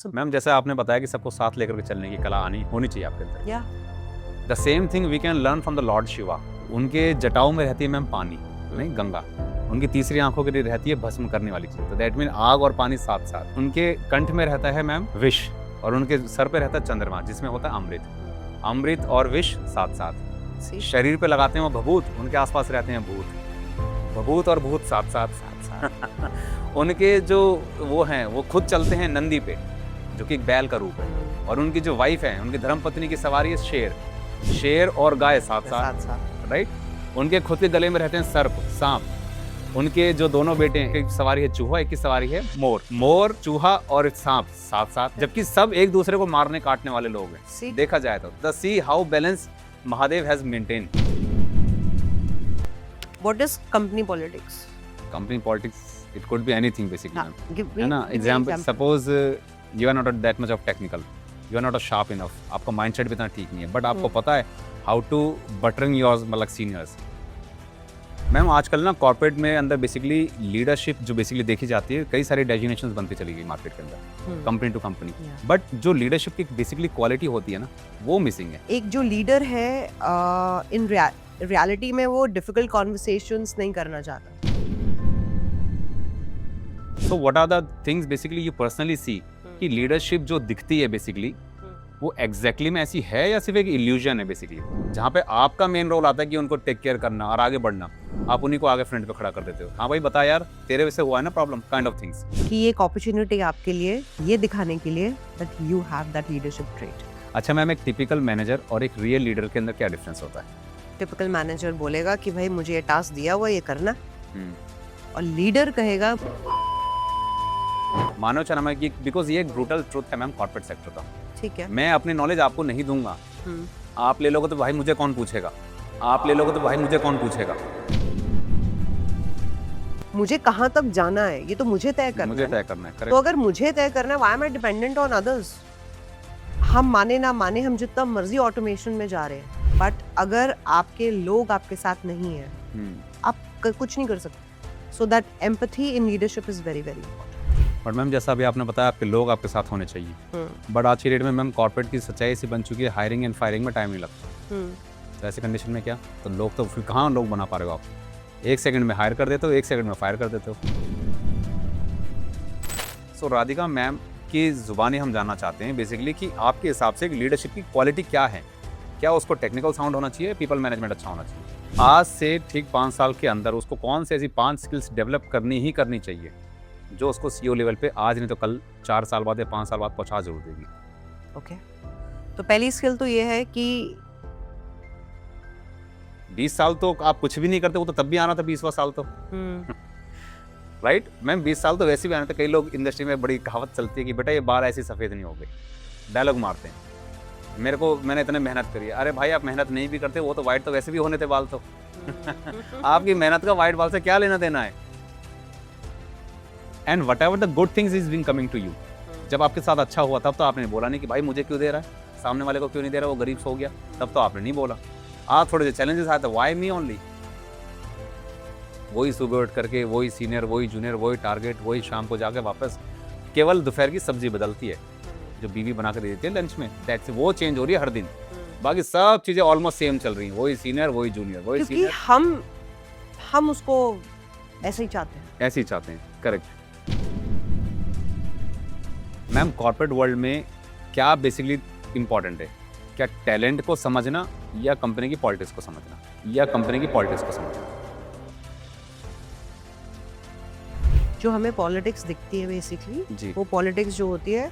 awesome. Ma'am जैसे आपने बताया कि सबको साथ लेकर के चलने की कला आनी होनी चाहिए आपके अंदर। Yeah. The same thing we can learn from the lord Shiva. उनके जटाओं में रहती है मैम पानी, नहीं गंगा। उनकी तीसरी आंखों के लिए रहती है भस्म करने वाली चीज, तो दैट मीन आग और पानी साथ साथ। उनके कंठ में रहता है मैम विष, और उनके सर पे रहता है चंद्रमा जिसमें होता है अमृत। अमृत और विष साथ साथ। शरीर पे लगाते हैं वो भभूत, उनके आसपास रहते हैं भूत। भभूत और भूत साथ साथ। उनके जो वो हैं वो खुद चलते हैं नंदी पे, जो कि एक बैल का रूप है। और उनकी जो वाइफ है, उनकी धर्मपत्नी की सवारी है शेर। शेर और गाय साथ साथ, राइट। उनके खुद के गले में रहते हैं सर्प, सांप। उनके जो दोनों बेटे हैं, एक सवारी है चूहा, एक की सवारी है मोर। मोर, चूहा और सांप साथ साथ, जबकि सब एक दूसरे को मारने काटने वाले लोग हैं। देखा जाए तो the see how balance Mahadev has maintain. What is company politics? Company politics, it could be anything basically. Give me है ना, give me example, suppose you are not that much of technical, you are not sharp enough, आपका mindset भी इतना ठीक नहीं है, but आपको पता है how to buttering your मतलब seniors। मैम आजकल ना कॉर्पोरेट में अंदर बेसिकली लीडरशिप जो बेसिकली देखी जाती है, कई सारी डेजिग्नेशंस बनती चली गई मार्केट के अंदर, कंपनी टू कंपनी, बट जो लीडरशिप की बेसिकली क्वालिटी होती है ना, वो मिसिंग है। एक जो लीडर है इन रियलिटी में वो डिफिकल्ट कॉन्वर्सेशंस नहीं करना चाहता। So what are the things basically you personally see कि लीडरशिप जो दिखती है बेसिकली वो एग्जैक्टली में ऐसी है या सिर्फ एक इल्यूजन है बेसिकली, जहाँ पे आपका मेन रोल आता है कि उनको टेक केयर करना और आगे बढ़ना, आप उन्हीं को आगे फ्रंट पे खड़ा कर देते हो। हाँ भाई बता यार, तेरे वजह से हुआ है ना प्रॉब्लम, काइंड ऑफ थिंग्स। कि एक अपॉर्चुनिटी आपके लिए ये दिखाने के लिए that you have that leadership trait. अच्छा मैम, एक टिपिकल मैनेजर और एक रियल लीडर के अंदर क्या डिफरेंस होता है? टिपिकल मैनेजर बोलेगा कि भाई मुझे ये टास्क दिया हुआ ये करना, और लीडर कहेगा मानो चना कि बिकॉज ये एक ब्रूटल ट्रूथ है मैम कॉर्पोरेट सेक्टर का। ठीक है, मैं अपनी नॉलेज आपको नहीं दूंगा, आप ले लोगे तो भाई मुझे कौन पूछेगा, आप ले लोगे तो भाई मुझे कौन पूछेगा। मुझे कहाँ तक जाना है ये तो मुझे तय करना है। मुझे तय करना है, तो अगर मुझे तय करना है, why am I dependent on others? हम माने ना माने, हम जितना मर्जी ऑटोमेशन में जा रहे हैं, बट अगर आपके लोग आपके साथ नहीं है, आप कुछ नहीं कर सकते। So that empathy in leadership is very very important. But ma'am जैसा अभी आपने बताया आपके लोग आपके साथ होने चाहिए, बट आज की डेट में मैम कॉर्पोरेट की सच्चाई ऐसी बन चुकी है, हायरिंग एंड फायरिंग में टाइम नहीं लगता। तो ऐसे कंडीशन में क्या, तो लोग तो फिर कहाँ लोग बना पा रहे हो आप? 1 सेकंड में हायर कर देते हो, 1 सेकंड में फायर कर देते हो। सो राधिका मैम की जुबानी हम जानना चाहते हैं बेसिकली कि आपके हिसाब से लीडरशिप की क्वालिटी क्या है? क्या उसको टेक्निकल साउंड होना चाहिए, पीपल मैनेजमेंट अच्छा होना चाहिए? आज से ठीक 5 साल के अंदर उसको कौन सी ऐसी 5 स्किल्स डेवलप करनी ही करनी चाहिए जो उसको सीईओ लेवल पे आज नहीं तो कल 4 साल बाद या 5 साल बाद पहुंचा जरूर देगी? ओके, तो पहली स्किल तो ये है कि 20 साल तो आप कुछ भी नहीं करते, वो तो तब भी आना था 20वां साल तो। राइट मैम, 20 साल तो वैसे भी आना था। कई लोग इंडस्ट्री में बड़ी कहावत चलती है कि बेटा ये बाल ऐसे सफ़ेद नहीं हो गए, डायलॉग मारते हैं। मेरे को, मैंने इतने मेहनत करी है। अरे भाई आप मेहनत नहीं भी करते, वो तो वाइट तो वैसे भी होने थे बाल तो। आपकी मेहनत का वाइट बाल से क्या लेना देना है? And whatever the good things is being coming to you, जब आपके साथ अच्छा हुआ तब तो आपने बोला नहीं कि भाई मुझे क्यों दे रहा है, सामने वाले को क्यों नहीं दे रहा, वो गरीब हो गया, तब तो आपने नहीं बोला। आप थोड़े से चैलेंजेस आए तो वाई मी ओनली, वही सुबह उठ करके वही सीनियर वही जूनियर वही टारगेट, वही शाम को जाके वापस केवल दोपहर की सब्जी बदलती है जो बीवी बना कर दे देती है लंच में, दैट्स वो चेंज हो रही है हर दिन, बाकी सब चीजें ऑलमोस्ट सेम चल रही हैं, वही सीनियर वही जूनियर वही सीनियर। हम उसको ऐसे ही चाहते हैं, ऐसे ही चाहते हैं, करेक्ट। मैम कॉर्पोरेट वर्ल्ड में क्या बेसिकली इंपॉर्टेंट है? क्या टैलेंट को समझना या कंपनी की पॉलिटिक्स को समझना, या कंपनी की पॉलिटिक्स को समझना? जो हमें पॉलिटिक्स दिखती है बेसिकली, जी। वो पॉलिटिक्स जो होती है,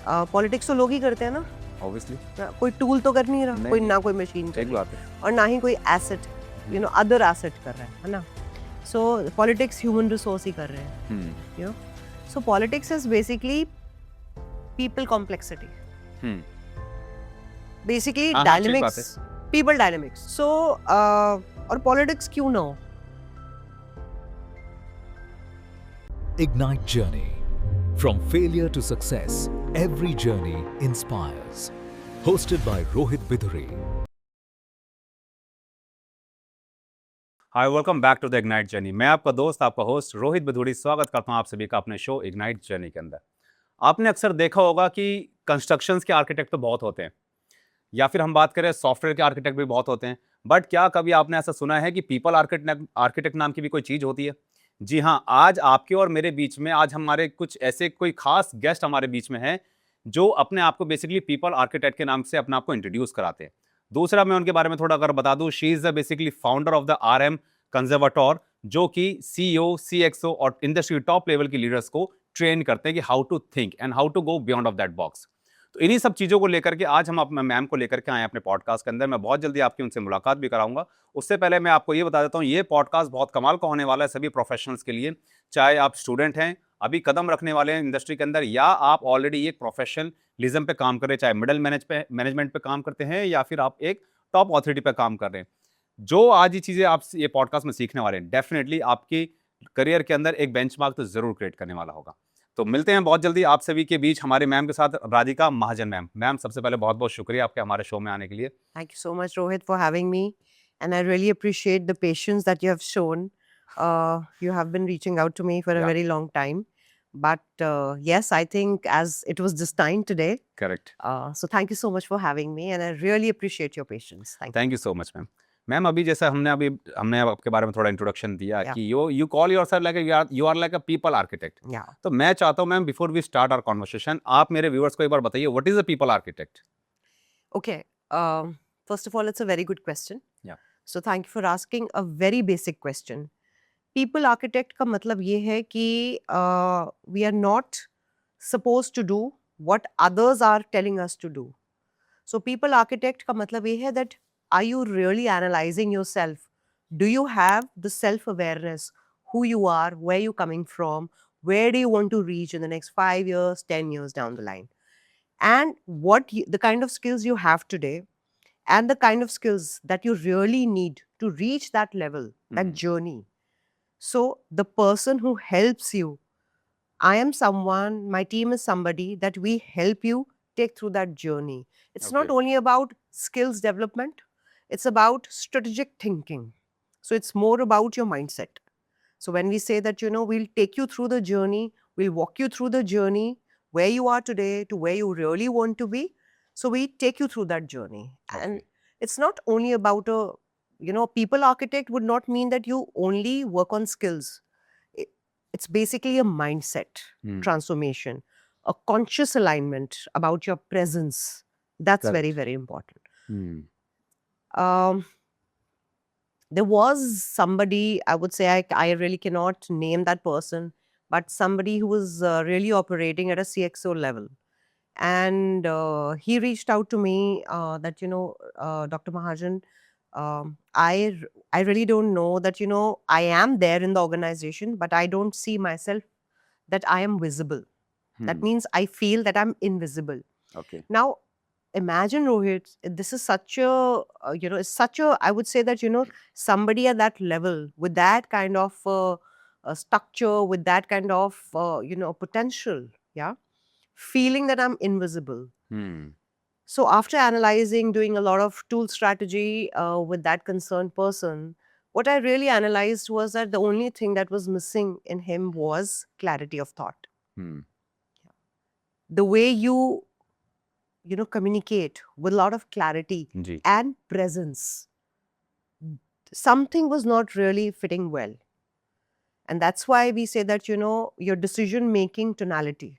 पॉलिटिक्स तो लोग ही करते हैं ना, ऑब्वियसली। कोई टूल तो कर नहीं रहा, कोई ना कोई मशीन कर रही है, और ना ही कोई एसेट, अदर एसेट कर रहा है ना। सो पॉलिटिक्स ह्यूमन रिसोर्स ही कर रहे हैं, you know. So politics is basically people complexity, basically dynamics, people dynamics. So और politics क्यों ना हो? Ignite Journey, from failure to success, every journey inspires. Hosted by Rohit Biduri. Hi, welcome back to the Ignite journey. मैं आपका दोस्त, आपका host Rohit Bidhuri स्वागत करता हूं आप सभी का अपने शो इग्नाइट जर्नी के अंदर। आपने अक्सर देखा होगा कि कंस्ट्रक्शंस के आर्किटेक्ट तो बहुत होते हैं, या फिर हम बात करें सॉफ्टवेयर के आर्किटेक्ट भी बहुत होते हैं, बट क्या कभी आपने ऐसा सुना है कि पीपल आर्किटेक्ट नाम की भी कोई चीज होती है? जी हाँ, आज आपके और मेरे बीच में आज हमारे कुछ ऐसे कोई खास गेस्ट हमारे बीच में हैं जो अपने आप को बेसिकली पीपल आर्किटेक्ट के नाम से अपने आप को इंट्रोड्यूस कराते हैं। दूसरा, मैं उनके बारे में थोड़ा अगर बता दूं, she is the basically founder of the RM conservator, जो कि CEO, CXO और इंडस्ट्री टॉप लेवल की लीडर्स को ट्रेन करते हैं कि how to think and how to go beyond of that box. तो इन्हीं सब चीज़ों को लेकर के आज हम अपने मैम को लेकर के आए अपने पॉडकास्ट के अंदर। मैं बहुत जल्दी आपकी उनसे मुलाकात भी कराऊंगा। उससे पहले मैं आपको ये बता देता हूँ, ये पॉडकास्ट बहुत कमाल का होने वाला है सभी प्रोफेशनल्स के लिए, चाहे आप स्टूडेंट हैं, अभी कदम रखने वाले हैं इंडस्ट्री के अंदर, या आप ऑलरेडी एक प्रोफेशनलिज्म पे काम कर रहे हैं, चाहे मिडिल मैनेजमेंट पे काम करते हैं या फिर आप एक टॉप ऑथोरिटी पे काम कर रहे हैं। जो आज ये चीज़ें आप ये पॉडकास्ट में सीखने वाले हैं, डेफिनेटली आपकी करियर के अंदर एक बेंचमार्क तो जरूर क्रिएट करने वाला होगा। तो मिलते हैं बहुत जल्दी आप सभी के बीच हमारे मैम के साथ, राधिका महाजन मैम। मैम, सबसे पहले बहुत बहुत शुक्रिया आपके हमारे शो में आने के लिए। Thank you so much, Rohit, for having me. And I really appreciate the patience that you have shown. You have been reaching out to me for a Yeah. very long time. But yes, I think as it was destined today. Correct. So thank you so much for having me. And I really appreciate your patience. Thank you. Thank you so much ma'am. Ma'am, अभी जैसा हमने आपके बारे में थोड़ा introduction दिया Yeah. कि you call yourself like you are like a people architect. Yeah. तो मैं चाहता हूं ma'am, before we start our conversation, आप मेरे व्यूअर्स को एक बार बताइए, what is a people architect? Okay. First of all, it's a very good question. Yeah. So thank you for asking a very basic question. People architect का मतलब ये है कि we are not supposed to do what others are telling us to do. So people architect का मतलब ये है that are you really analyzing yourself? Do you have the self-awareness, who you are, where you're coming from, where do you want to reach in the next 5 years, 10 years down the line? And the kind of skills you have today and the kind of skills that you really need to reach that level, that Mhm. journey. So the person who helps you, I am someone, my team is somebody that we help you take through that journey. It's not Okay. only about skills development, it's about strategic thinking. So it's more about your mindset. So when we say that, we'll take you through the journey, we'll walk you through the journey, where you are today to where you really want to be. So we take you through that journey. And Okay. it's not only about people architect would not mean that you only work on skills. It's basically a mindset Hmm. transformation, a conscious alignment about your presence. That's Correct. very, very important. Hmm. There was somebody, I would say, I really cannot name that person, but somebody who was really operating at a CXO level. And he reached out to me that, Dr. Mahajan, I really don't know that, I am there in the organization, but I don't see myself that I am visible. That Hmm. means I feel that I'm invisible. Okay. Now, imagine, Rohit, this is such a, it's such a, I would say that, somebody at that level with that kind of structure, with that kind of, potential, yeah, feeling that I'm invisible. Hmm. So after analyzing, doing a lot of tool strategy with that concerned person, what I really analyzed was that the only thing that was missing in him was clarity of thought. Hmm. The way you communicate with a lot of clarity जी। and presence. Something was not really fitting well. And that's why we say that, your decision making tonality.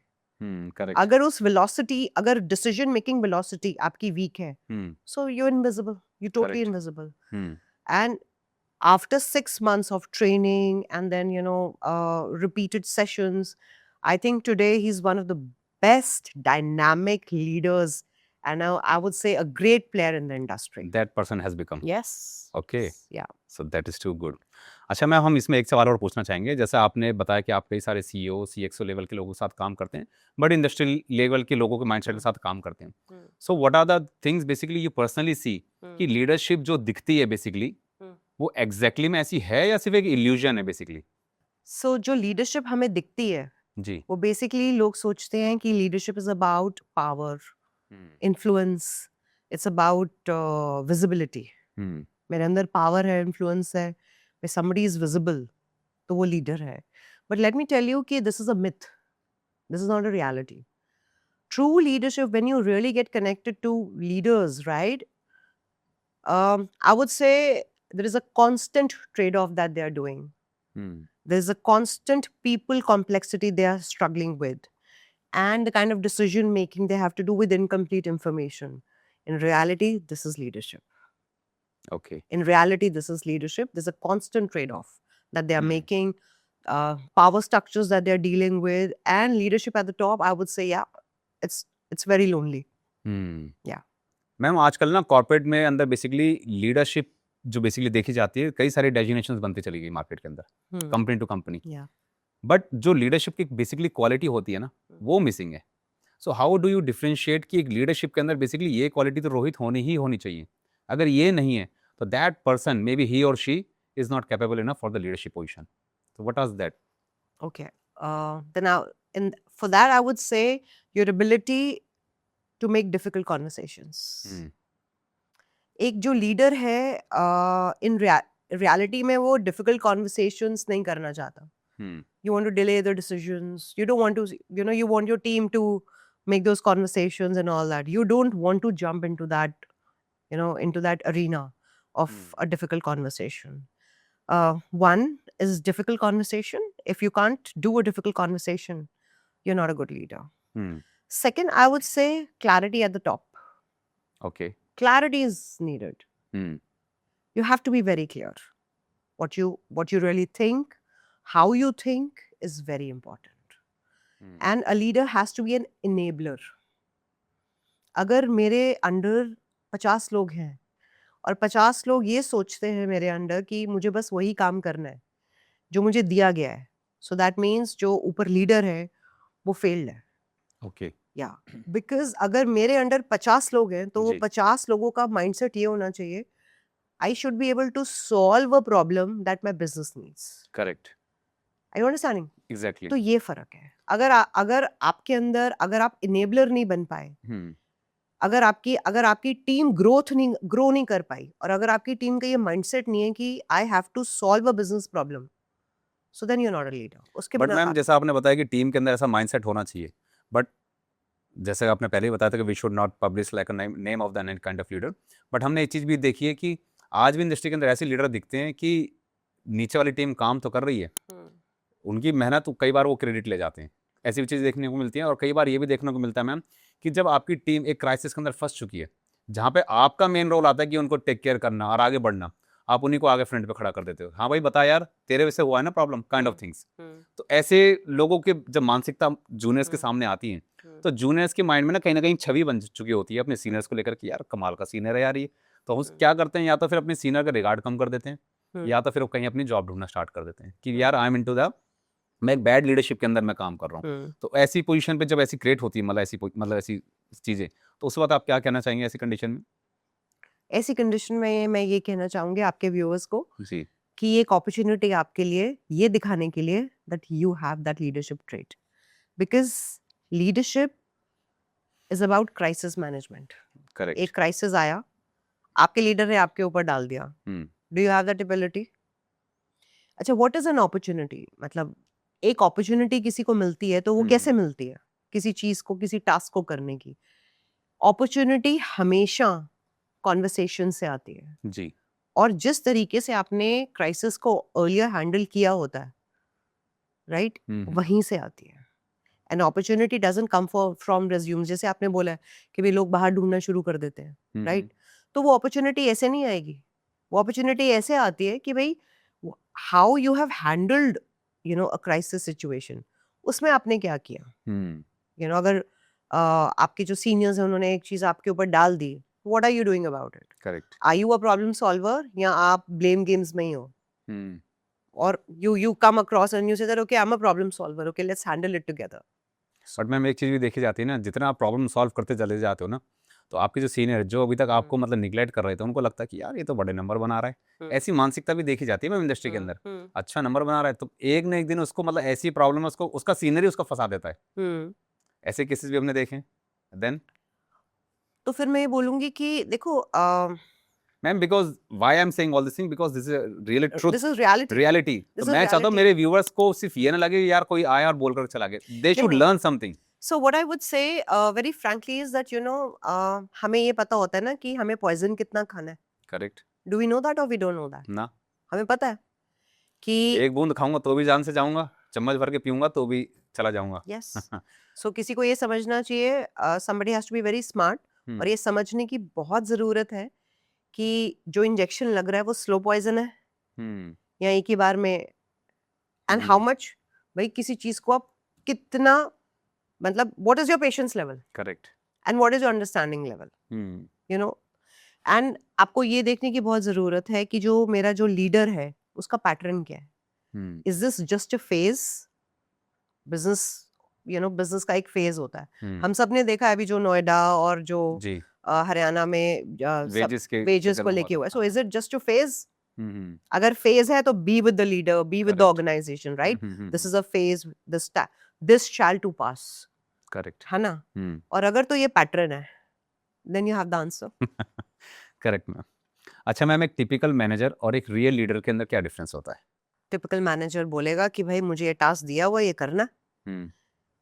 Correct. अगर उस velocity, अगर decision making velocity आपकी weak है, so you're invisible. You're totally Correct. invisible. Hmm. And after 6 months of training and then, repeated sessions, I think today he's one of the best dynamic leaders and I would say a great player in the industry. That person has become. Yes. Okay. Yeah. So that is too good. अच्छा ma'am, हम इसमें एक सवाल और पूछना चाहेंगे। जैसा आपने बताया कि आप कई सारे CEO, CXO लेवल के लोगों के साथ काम करते हैं, बट इंडस्ट्रियल लेवल के लोगों के माइंडसेट के साथ काम करते हैं। So what are the things basically you personally see कि लीडरशिप जो दिखती है बेसिकली वो एग्जैक्टली में ऐसी है या सिर्फ एक इल्यूजन है बेसिकली? So जो leadership हमें दिखती है, जी। वो basically लोग सोचते हैं कि leadership is about power, influence, it's about visibility. मेरे अंदर power है, influence है, when somebody is visible, तो वो leader है. But let me tell you कि this is a myth. This is not a reality. true leadership, when you really get connected to leaders, right? I would say there is a constant trade-off that they are doing. There's a constant people complexity they are struggling with, and the kind of decision making they have to do with incomplete information. In reality, this is leadership. Okay. In reality, this is leadership. There's a constant trade-off that they are Hmm. making, power structures that they're dealing with, and leadership at the top. I would say, yeah, it's very lonely. Yeah. Ma'am आजकल ना corporate में अंदर basically leadership जो basically देखी जाती है, कई सारी डेजिग्नेशंस बनती चली गई मार्केट के अंदर, Hmm. Company to company. Yeah. But जो लीडरशिप की बेसिकली क्वालिटी होती है ना, वो मिसिंग है। So how do you differentiate कि एक लीडरशिप के अंदर बेसिकली ये क्वालिटी तो रोहित होनी ही होनी चाहिए। अगर ये नहीं है तो दैट पर्सन मे बी ही और she is not capable enough for the leadership position. So what was that? Okay. Then for that, I would say your ability to make difficult conversations. एक जो लीडर है in reality में वो difficult conversations नहीं करना चाहता. You want to delay the decisions. You don't want to, you want your team to make those conversations and all that. You don't want to jump into that, into that arena of a difficult conversation. One is difficult conversation. If you can't do a difficult conversation, you're not a good leader. Second, I would say clarity at the top. Okay. Clarity is needed. You have to be very clear. What you really think, how you think is very important. And a leader has to be an enabler. अगर मेरे under 50 लोग हैं और 50 लोग ये सोचते हैं मेरे अंडर कि मुझे बस वही काम करना है जो मुझे दिया गया है, सो दैट मीन्स जो ऊपर लीडर है वो फेल्ड है. Okay. या बिकॉज अगर मेरे अंडर 50 लोग हैं तो वो जी. 50 लोगों का माइंडसेट ये होना चाहिए, I should be able to solve a problem that my business needs. Correct. I understanding. Exactly. तो ये फर्क है. अगर आपके अंदर अगर आप इनेबलर नहीं बन पाए, अगर आपकी टीम ग्रो नहीं कर पाई, और अगर आपकी टीम का ये माइंडसेट नहीं है कि I have to solve a business problem, so then you are not a leader. उसके बट बिना मैम जैसा आपने बताया कि टीम के अंदर ऐसा माइंडसेट होना चाहिए, बट जैसे आपने पहले ही बताया था कि we should not publish like a name of the kind of leader, but हमने एक चीज़ भी देखी है कि आज भी इंडस्ट्री के अंदर ऐसे लीडर दिखते हैं कि नीचे वाली टीम काम तो कर रही है, उनकी मेहनत कई बार वो क्रेडिट ले जाते हैं. ऐसी भी चीज़ देखने को मिलती है. और कई बार ये भी देखने को मिलता है मैम कि जब आपकी टीम एक क्राइसिस के अंदर फंस चुकी है, जहाँ पे आपका मेन रोल आता है कि उनको टेक केयर करना और आगे बढ़ना, आप उन्हीं को आगे फ्रंट पे खड़ा कर देते हो. हाँ भाई बता यार, तेरे वजह से हुआ है ना प्रॉब्लम, काइंड ऑफ थिंग्स. तो ऐसे लोगों के जब मानसिकता जूनियर्स के सामने आती है, तो जूनियर्स के माइंड में ना कहीं छवि बन चुकी होती है अपने सीनियर्स को लेकर कि यार कमाल का सीनियर है यार ये. तो हम क्या करते हैं, या तो फिर अपने सीनियर का रिगार्ड कम कर देते हैं, या तो फिर वो कहीं अपनी जॉब ढूंढना स्टार्ट कर देते हैं कि यार आई एम इनटू द, मैं एक बैड लीडरशिप के अंदर मैं काम कर रहा हूँ. तो ऐसी पोजीशन पे जब ऐसी क्रिएट होती है, मतलब ऐसी चीज़ें, तो उस वक्त आप क्या कहना चाहेंगे ऐसी कंडीशन में? ऐसी कंडीशन में मैं ये कहना चाहूँगी आपके व्यूअर्स को जी. कि ये एक अपॉर्चुनिटी आपके लिए ये दिखाने के लिए that you have that leadership trait, because leadership is about crisis management. Correct. एक क्राइसिस आया, आपके लीडर ने आपके ऊपर डाल दिया, do you have that ability? अच्छा, व्हाट इज एन अपॉर्चुनिटी? मतलब एक अपॉर्चुनिटी किसी को मिलती है तो वो कैसे मिलती है? किसी चीज को, किसी टास्क को करने की अपॉर्चुनिटी हमेशा कॉन्वर्सेशन से आती है. जी. और जिस तरीके से आपने क्राइसिस को अर्लियर हैंडल किया होता है, राइट, वहीं से आती है. An opportunity doesn't come from resume. जैसे आपने बोला है कि भाई लोग बाहर ढूंढना शुरू कर देते हैं, राइट, तो वो अपॉर्चुनिटी ऐसे नहीं आएगी. वो अपॉर्चुनिटी ऐसे आती है कि भाई how you have handled a crisis situation, उसमें आपने क्या किया. अगर आपके जो सीनियर्स हैं उन्होंने एक चीज आपके ऊपर डाल दी, what are you doing about it? Correct. Are you a problem solver या आप blame games में ही हो? Or you come across and you say that okay, I'm a problem solver, okay, let's handle it together. But ma'am एक चीज़ भी देखी जाती है ना, जितना आप प्रॉब्लम सॉल्व करते चले जाते हो ना, तो आपके जो सीनियर जो अभी तक आपको मतलब निगलेक्ट कर रहे थे, उनको लगता है कि यार ये तो बड़े नंबर बना रहा है. ऐसी मानसिकता भी देखी जाती है मैम इंडस्ट्री के अंदर. अच्छा नंबर बना रहा है तो एक न एक दिन उसको मतलब ऐसी प्रॉब्लम है, उसका सीनियर ही उसको फंसा देता है. ऐसे केसेस भी हमने देखे हैं. देन तो फिर मैं ये बोलूंगी कि देखो ma'am, because why I am saying all this thing, because this is really truth, this is reality. तो मैं चाहता हूँ मेरे व्यूअर्स को सिर्फ ये ना लगे यार कोई आया और बोल कर चला गया. They should learn something. So what I would say very frankly is that हमें ये पता होता है ना कि हमें poison कितना खाना है. Correct Do we know that or we don't know that? ना, हमें पता है कि एक बूंद खाऊंगा तो भी जान से जाऊंगा, चम्मच भर के पीऊंगा तो भी चला जाऊंगा. yes. So किसी को ये समझना चाहिए somebody has to be very smart और ये समझने की बहुत ज़रूरत है कि जो इंजेक्शन लग रहा है वो स्लो पॉइजन है या एक ही बार में एंड हाउ मच भाई किसी चीज़ को आप कितना मतलब what is your patience level correct. And what is your understanding level you know and आपको ये देखने की बहुत ज़रूरत है कि जो मेरा जो लीडर है उसका पैटर्न क्या है. Is this just a phase business business का एक फेज होता है. हम सब ने देखा है अभी जो नोएडा और जो जी हरियाणा में वेजेस को लेके हुआ है. So is it just a phase? अगर फेज है तो be with the leader, be with the organization, right? This is a phase, this shall to pass. Correct है ना? और अगर तो ये पैटर्न है then you have the answer. Correct ma'am. अच्छा मैम, एक टिपिकल मैनेजर और एक रियल लीडर के अंदर क्या डिफरेंस होता है? टिपिकल मैनेजर बोलेगा कि भाई मुझे ये टास्क दिया हुआ ये करना, हम्म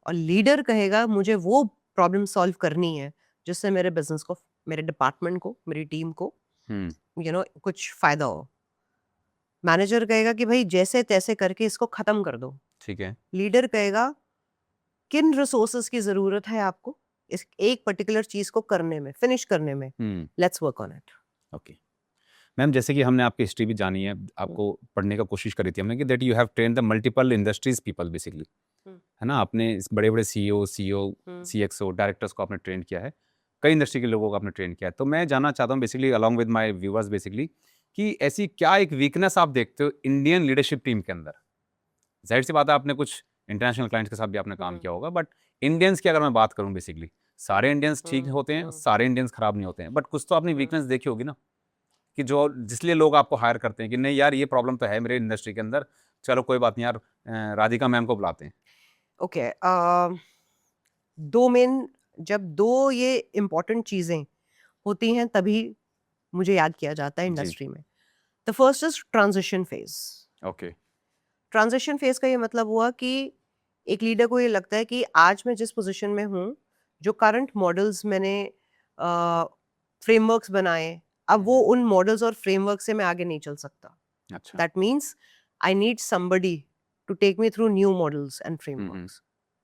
और लीडर कहेगा मुझे वो प्रॉब्लम सॉल्व करनी है जिससे मेरे बिजनेस को, मेरे डिपार्टमेंट को, मेरी टीम को कुछ फायदा हो. मैनेजर कहेगा कि भाई जैसे तैसे करके इसको खत्म कर दो. ठीक है. लीडर कहेगा किन रिसोर्सेज की जरूरत है आपको इस एक पर्टिकुलर चीज को करने में, फिनिश करने में. Let's work on it. Okay ma'am, जैसे कि हमने आपकी हिस्ट्री भी जानी है, आपको पढ़ने का कोशिश करी थी हमने कि that you have train the multiple industries people basically, है ना? आपने इस बड़े बड़े सीईओ, सीएक्सओ, डायरेक्टर्स को आपने ट्रेन किया है, कई इंडस्ट्री के लोगों को आपने ट्रेन किया है. तो मैं जानना चाहता हूँ basically along with my viewers basically कि ऐसी क्या एक वीकनेस आप देखते हो इंडियन लीडरशिप टीम के अंदर? जाहिर सी बात है आपने कुछ इंटरनेशनल क्लाइंट्स के साथ भी आपने काम किया होगा, बट इंडियंस की अगर मैं बात करूं बेसिकली, सारे इंडियंस ठीक होते हैं, सारे इंडियंस खराब नहीं होते हैं, बट कुछ तो आपने वीकनेस देखी होगी ना कि जो जिसलिए लोग आपको हायर करते हैं कि नहीं यार ये प्रॉब्लम तो है मेरे इंडस्ट्री के अंदर, चलो कोई बात नहीं यार, राधिका मैम को बुलाते हैं. ओके जब दो ये इम्पोर्टेंट चीजें होती हैं तभी मुझे याद किया जाता है इंडस्ट्री में. The first is transition phase. Okay. Transition phase का ये मतलब हुआ कि एक लीडर को ये लगता है कि आज मैं जिस पोजीशन में हूँ, जो करंट मॉडल्स मैंने फ्रेमवर्क्स बनाए, अब वो उन मॉडल्स और फ्रेमवर्क से मैं आगे नहीं चल सकता. अच्छा. That means I need somebody to take me through new models and frameworks,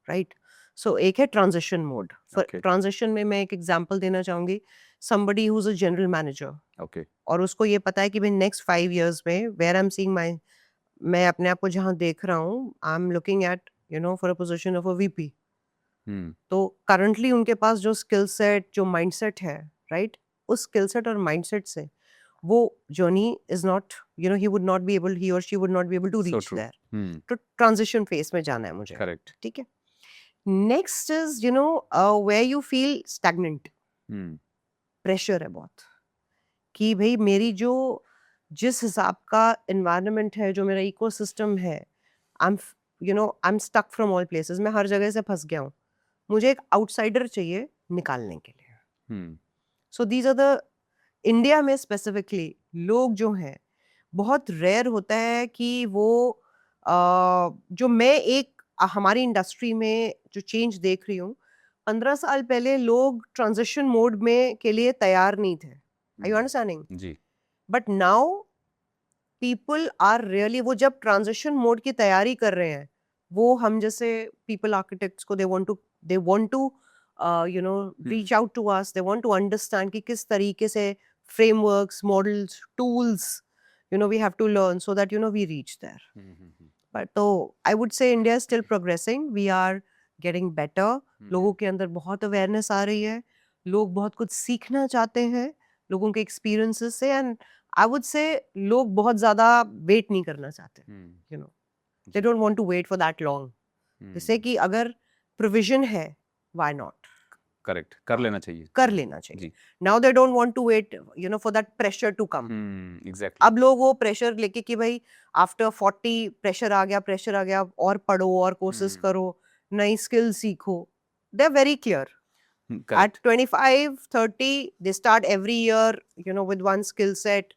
right? So एक है ट्रांजिशन मोड. Okay. ट्रांजिशन में मैं एक एग्जांपल देना चाहूंगी. Somebody who is a general manager, okay. और उसको ये पता है कि भाई नेक्स्ट 5 years में where I am seeing my, मैं अपने आप को जहाँ देख रहा हूँ, I am looking at for a position of a VP. तो करंटली उनके पास जो स्किल सेट, जो माइंडसेट है, राइट, उस स्किल सेट और माइंडसेट से वो journey is not, he would not be able, he और she would not be able to reach there. तो ट्रांजिशन फेज में जाना है मुझे. करेक्ट. ठीक है. Next is where you feel stagnant. Pressure है बहुत कि भाई मेरी जो जिस हिसाब का एनवायरनमेंट है, जो मेरा इकोसिस्टम है, I am stuck from all places. मैं हर जगह से फंस गया हूँ. मुझे एक आउटसाइडर चाहिए निकालने के लिए. So these are the, India में स्पेसिफिकली लोग जो हैं, बहुत रेयर होता है कि वो जो मैं एक हमारी इंडस्ट्री में जो चेंज देख रही हूँ, 15 साल पहले लोग ट्रांजिशन मोड में के लिए तैयार नहीं थे. Are you understanding? जी. But now people are really, वो जब ट्रांजिशन मोड की तैयारी कर रहे हैं, वो हम जैसे पीपल आर्किटेक्ट्स को they want to reach out to us, they want to understand कि किस तरीके से frameworks, models, tools we have to learn so that we reach there. But तो I would say India is still progressing. We are getting better. लोगों के अंदर बहुत awareness आ रही है, लोग बहुत कुछ सीखना चाहते हैं लोगों के एक्सपीरियंसेस से, एंड आई वुड से लोग बहुत ज़्यादा वेट नहीं करना चाहते. They don't want to wait for that long. जैसे कि अगर प्रोविजन है, why not? करेक्ट. कर लेना चाहिए. कर लेना चाहिए. जी. Now they don't want to wait for that pressure to come. Exactly. अब लोग वो प्रेशर लेके कि भाई आफ्टर 40 प्रेशर आ गया, और पढ़ो और कोर्सेज करो, नई स्किल सीखो. They are very clear. At 25, 30, they start every year with one skill set,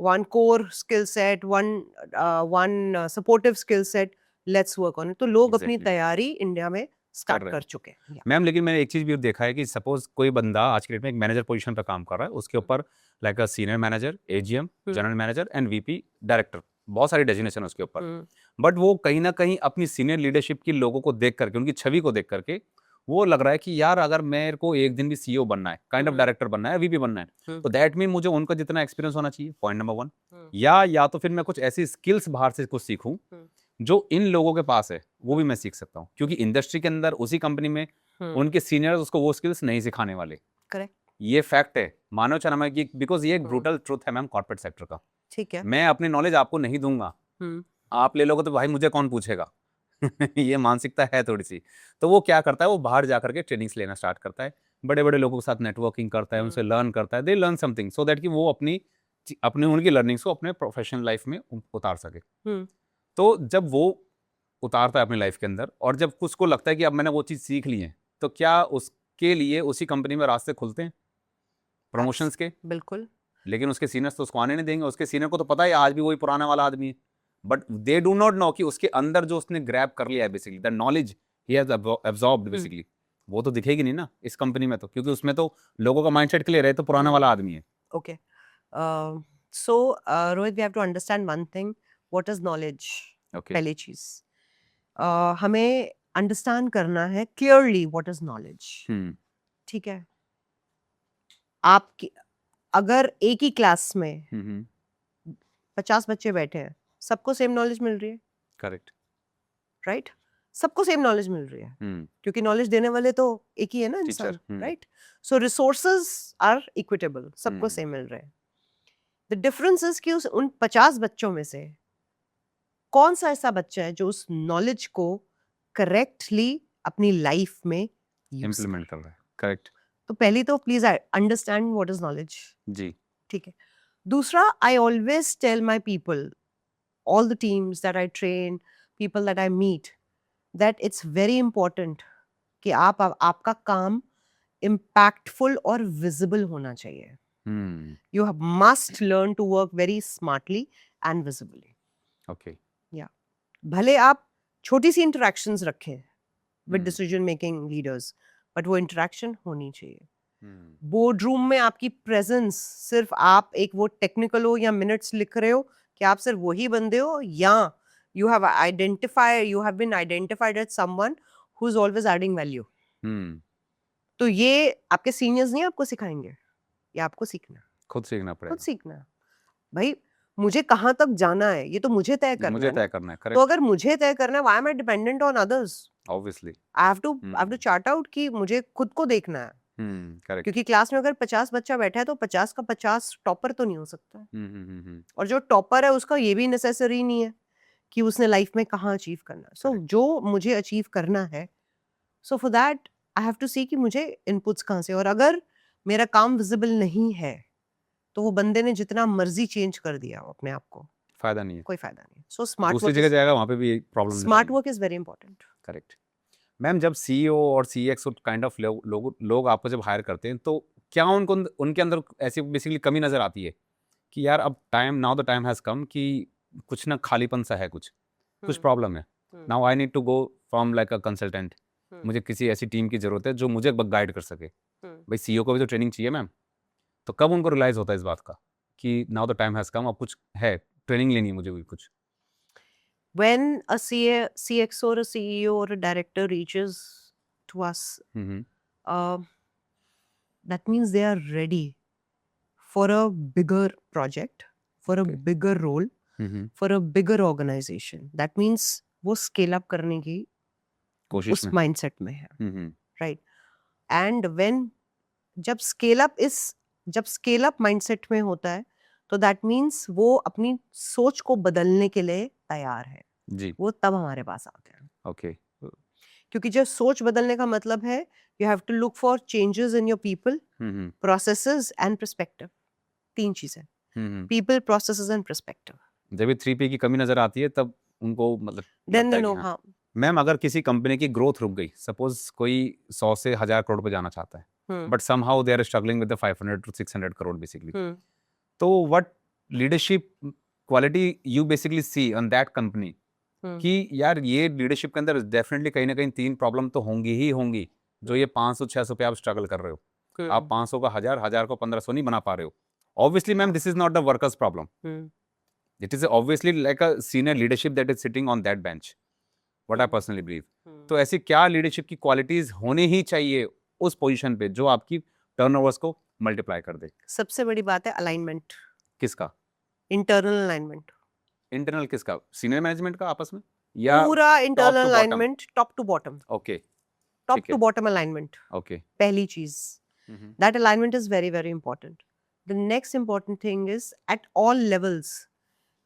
one core skill set, one supportive skill set. Let's work on it. तो लोग अपनी Exactly. तैयारी इंडिया में स्टार्ट रहे कर हैं। चुके हैं। मैम लेकिन मैंने एक चीज़ भी देखा है कि सपोज कोई बंदा आज के डेट में एक मैनेजर पोजीशन पे काम कर रहा है, उसके ऊपर like a senior manager, AGM, general manager and VP, director, बहुत सारी डेजिग्नेशन उसके ऊपर, बट वो कहीं ना कहीं अपनी सीनियर लीडरशिप की लोगों को देख करके, उनकी छवि को देख करके वो लग रहा है कि यार अगर मेरे को एक दिन भी सीईओ बनना है, काइंड ऑफ डायरेक्टर बनना है, वीपी बनना है, तो दैट मीन मुझे उनका जितना एक्सपीरियंस होना चाहिए, पॉइंट नंबर 1, या तो फिर मैं कुछ ऐसी स्किल्स बाहर से कुछ सीखूं जो इन लोगों के पास है, वो भी मैं सीख सकता हूँ, क्योंकि इंडस्ट्री के अंदर उसी कंपनी में उनके सीनियर्स उसको वो स्किल्स नहीं सिखाने वाले। करेक्ट, ये फैक्ट है, मानो चाहे ना, बिकॉज ये एक ब्रूटल ट्रुथ है मैम कॉर्पोरेट सेक्टर का। ठीक है। मैं अपनी नॉलेज आपको नहीं दूंगा, आप ले लोगे तो भाई मुझे कौन पूछेगा। ये मानसिकता है थोड़ी सी। तो वो क्या करता है, वो बाहर जाकर के ट्रेनिंग्स लेना स्टार्ट करता है, बड़े बड़े लोगों के साथ नेटवर्किंग करता है, उनसे लर्न करता है, they learn something so that कि वो अपनी उनकी लर्निंग्स को अपने प्रोफेशनल लाइफ में उतार सके। तो जब वो उतारता है अपनी लाइफ के अंदर, और जब उसको लगता है कि अब मैंने वो चीज़ सीख ली है, तो क्या उसके लिए उसी कंपनी में रास्ते खुलते हैं प्रमोशंस के? बिल्कुल। लेकिन उसके सीनियर्स तो उसको आने नहीं देंगे। उसके सीनियर को तो पता है आज भी वही पुराना वाला आदमी है, but they do not know कि उसके अंदर जो उसने ग्रैब कर लिया है basically, the knowledge he has absorbed basically, वो तो दिखेगी नहीं ना इस कंपनी में, तो क्योंकि उसमें तो लोगों का माइंडसेट क्लियर है, तो पुराना वाला आदमी है। Okay. So, Rohit, we have to understand one thing. What is knowledge? Okay, पहली चीज हमें अंडरस्टैंड करना है क्लियरली व्हाट इज नॉलेज। ठीक है। आपकी अगर एक ही क्लास में 50 बच्चे बैठे हैं, सबको सेम नॉलेज मिल रही है, करेक्ट, राइट? सबको सेम नॉलेज मिल रही है, क्योंकि नॉलेज देने वाले तो एक ही है ना इंसान, right? So resources are equitable, सबको सेम मिल रहे हैं। द डिफरेंस इज कि उन 50 बच्चों में से कौन सा ऐसा बच्चा है जो उस नॉलेज को करेक्टली अपनी लाइफ में इम्प्लीमेंट कर रहा है। करेक्ट। तो पहली तो please understand what is knowledge. जी, ठीक है। दूसरा, I always tell my people, all the teams that I train, people that I meet, that it's very important कि आपका काम impactful और visible होना चाहिए। You must learn to work very smartly and visibly. Okay, भले आप छोटी सी interactions रखें with decision making leaders, but वो इंटरेक्शन होनी चाहिए। बोर्ड रूम में आपकी प्रेजेंस सिर्फ आप एक वो टेक्निकल हो या मिनट्स लिख रहे हो, कि आप सिर्फ वही बंदे हो, या you have been identified as someone who is always adding value. तो ये आपके सीनियर्स नहीं आपको सिखाएंगे, ये आपको सीखना, खुद सीखना पड़ेगा। खुद सीखना। भाई मुझे कहाँ तक जाना है ये तो मुझे तय करना मुझे है ना। तय करना है। तो करेक्ट, अगर मुझे तय करना है, why am I dependent on others? Obviously. I have to chart out कि मुझे खुद को देखना है। करेक्ट, क्योंकि क्लास में अगर 50 बच्चा बैठा है तो 50 का 50 टॉपर तो नहीं हो सकता। और जो टॉपर है उसका ये भी नेसेसरी नहीं है कि उसने लाइफ में कहाँ अचीव करना है। सो जो मुझे अचीव करना है, so for that I have to see कि मुझे इनपुट्स कहाँ से, और अगर मेरा काम विजिबल नहीं है तो वो बंदे ने जितना मर्जी चेंज कर दिया अपने आप को, फायदा नहीं है, कोई फायदा नहीं। सो स्मार्ट दूसरी जगह जाएगा, वहाँ पे भी problem. Smart work is very important. Correct. Ma'am जब सीईओ और सीएक्स काइंड ऑफ लोग आपको जब हायर करते हैं, तो क्या उनको उनके अंदर ऐसी बेसिकली कमी नजर आती है कि यार अब now the time has come कि कुछ ना खालीपन सा है, कुछ प्रॉब्लम है, now I need to go from like a consultant, मुझे किसी ऐसी टीम की जरूरत है जो मुझे गाइड कर सके। भाई सीईओ को भी तो ट्रेनिंग चाहिए मैम। तो कब उनको रियलाइज होता है इस बात का कि नाउ द टाइम हैज कम, अब कुछ है, ट्रेनिंग लेनी है मुझे भी कुछ? When a CXO or a CEO or a director reaches to us, that means they are ready for a bigger project, for a bigger role, for a bigger organization. That means वो scale up करने की उस mindset में है, right? And when जब scale up mindset में होता है, तो that means वो अपनी सोच को बदलने के लिए तैयार है जी। वो तब हमारे पास आते हैं। ओके, क्योंकि जब सोच बदलने का मतलब है you have to look for changes in your people, processes and perspective. 3 चीजें, पीपल, प्रोसेसेस एंड पर्सपेक्टिव। जब ये 3P की कमी नजर आती है तब उनको मतलब देन दे नो। हाँ मैम, अगर किसी कंपनी की ग्रोथ रुक गई, सपोज कोई 100 से 1000 करोड़ पे जाना चाहता है, but somehow they are struggling with the 500 to 600 crore basically, तो what leadership quality you basically see on that company कि यार ये लीडरशिप के अंदर डेफिनेटली कहीं ना कहीं 3 प्रॉब्लम तो होंगी ही होंगी। जो ये 500-600 पे आप स्ट्रगल कर रहे हो, आप 500 का 1000 को 1500 नहीं बना पा रहे हो। Obviously ma'am, this is not the workers problem, it is obviously like a senior leadership that is sitting on that bench, what I personally believe. तो ऐसी क्या लीडरशिप की क्वालिटीज होनी ही चाहिए उस पोजीशन पे जो आपकी टर्नओवर्स को मल्टीप्लाई कर दे? सबसे बड़ी बात है अलाइनमेंट, किसका? इंटरनल अलाइनमेंट, इंटरनल किसका? सीनियर मैनेजमेंट का आपस में, या पूरा internal to bottom? Alignment, top to bottom, okay, top ठीक टू है। Bottom alignment, okay. पहली चीज। That alignment is very very important. The next important thing is at all levels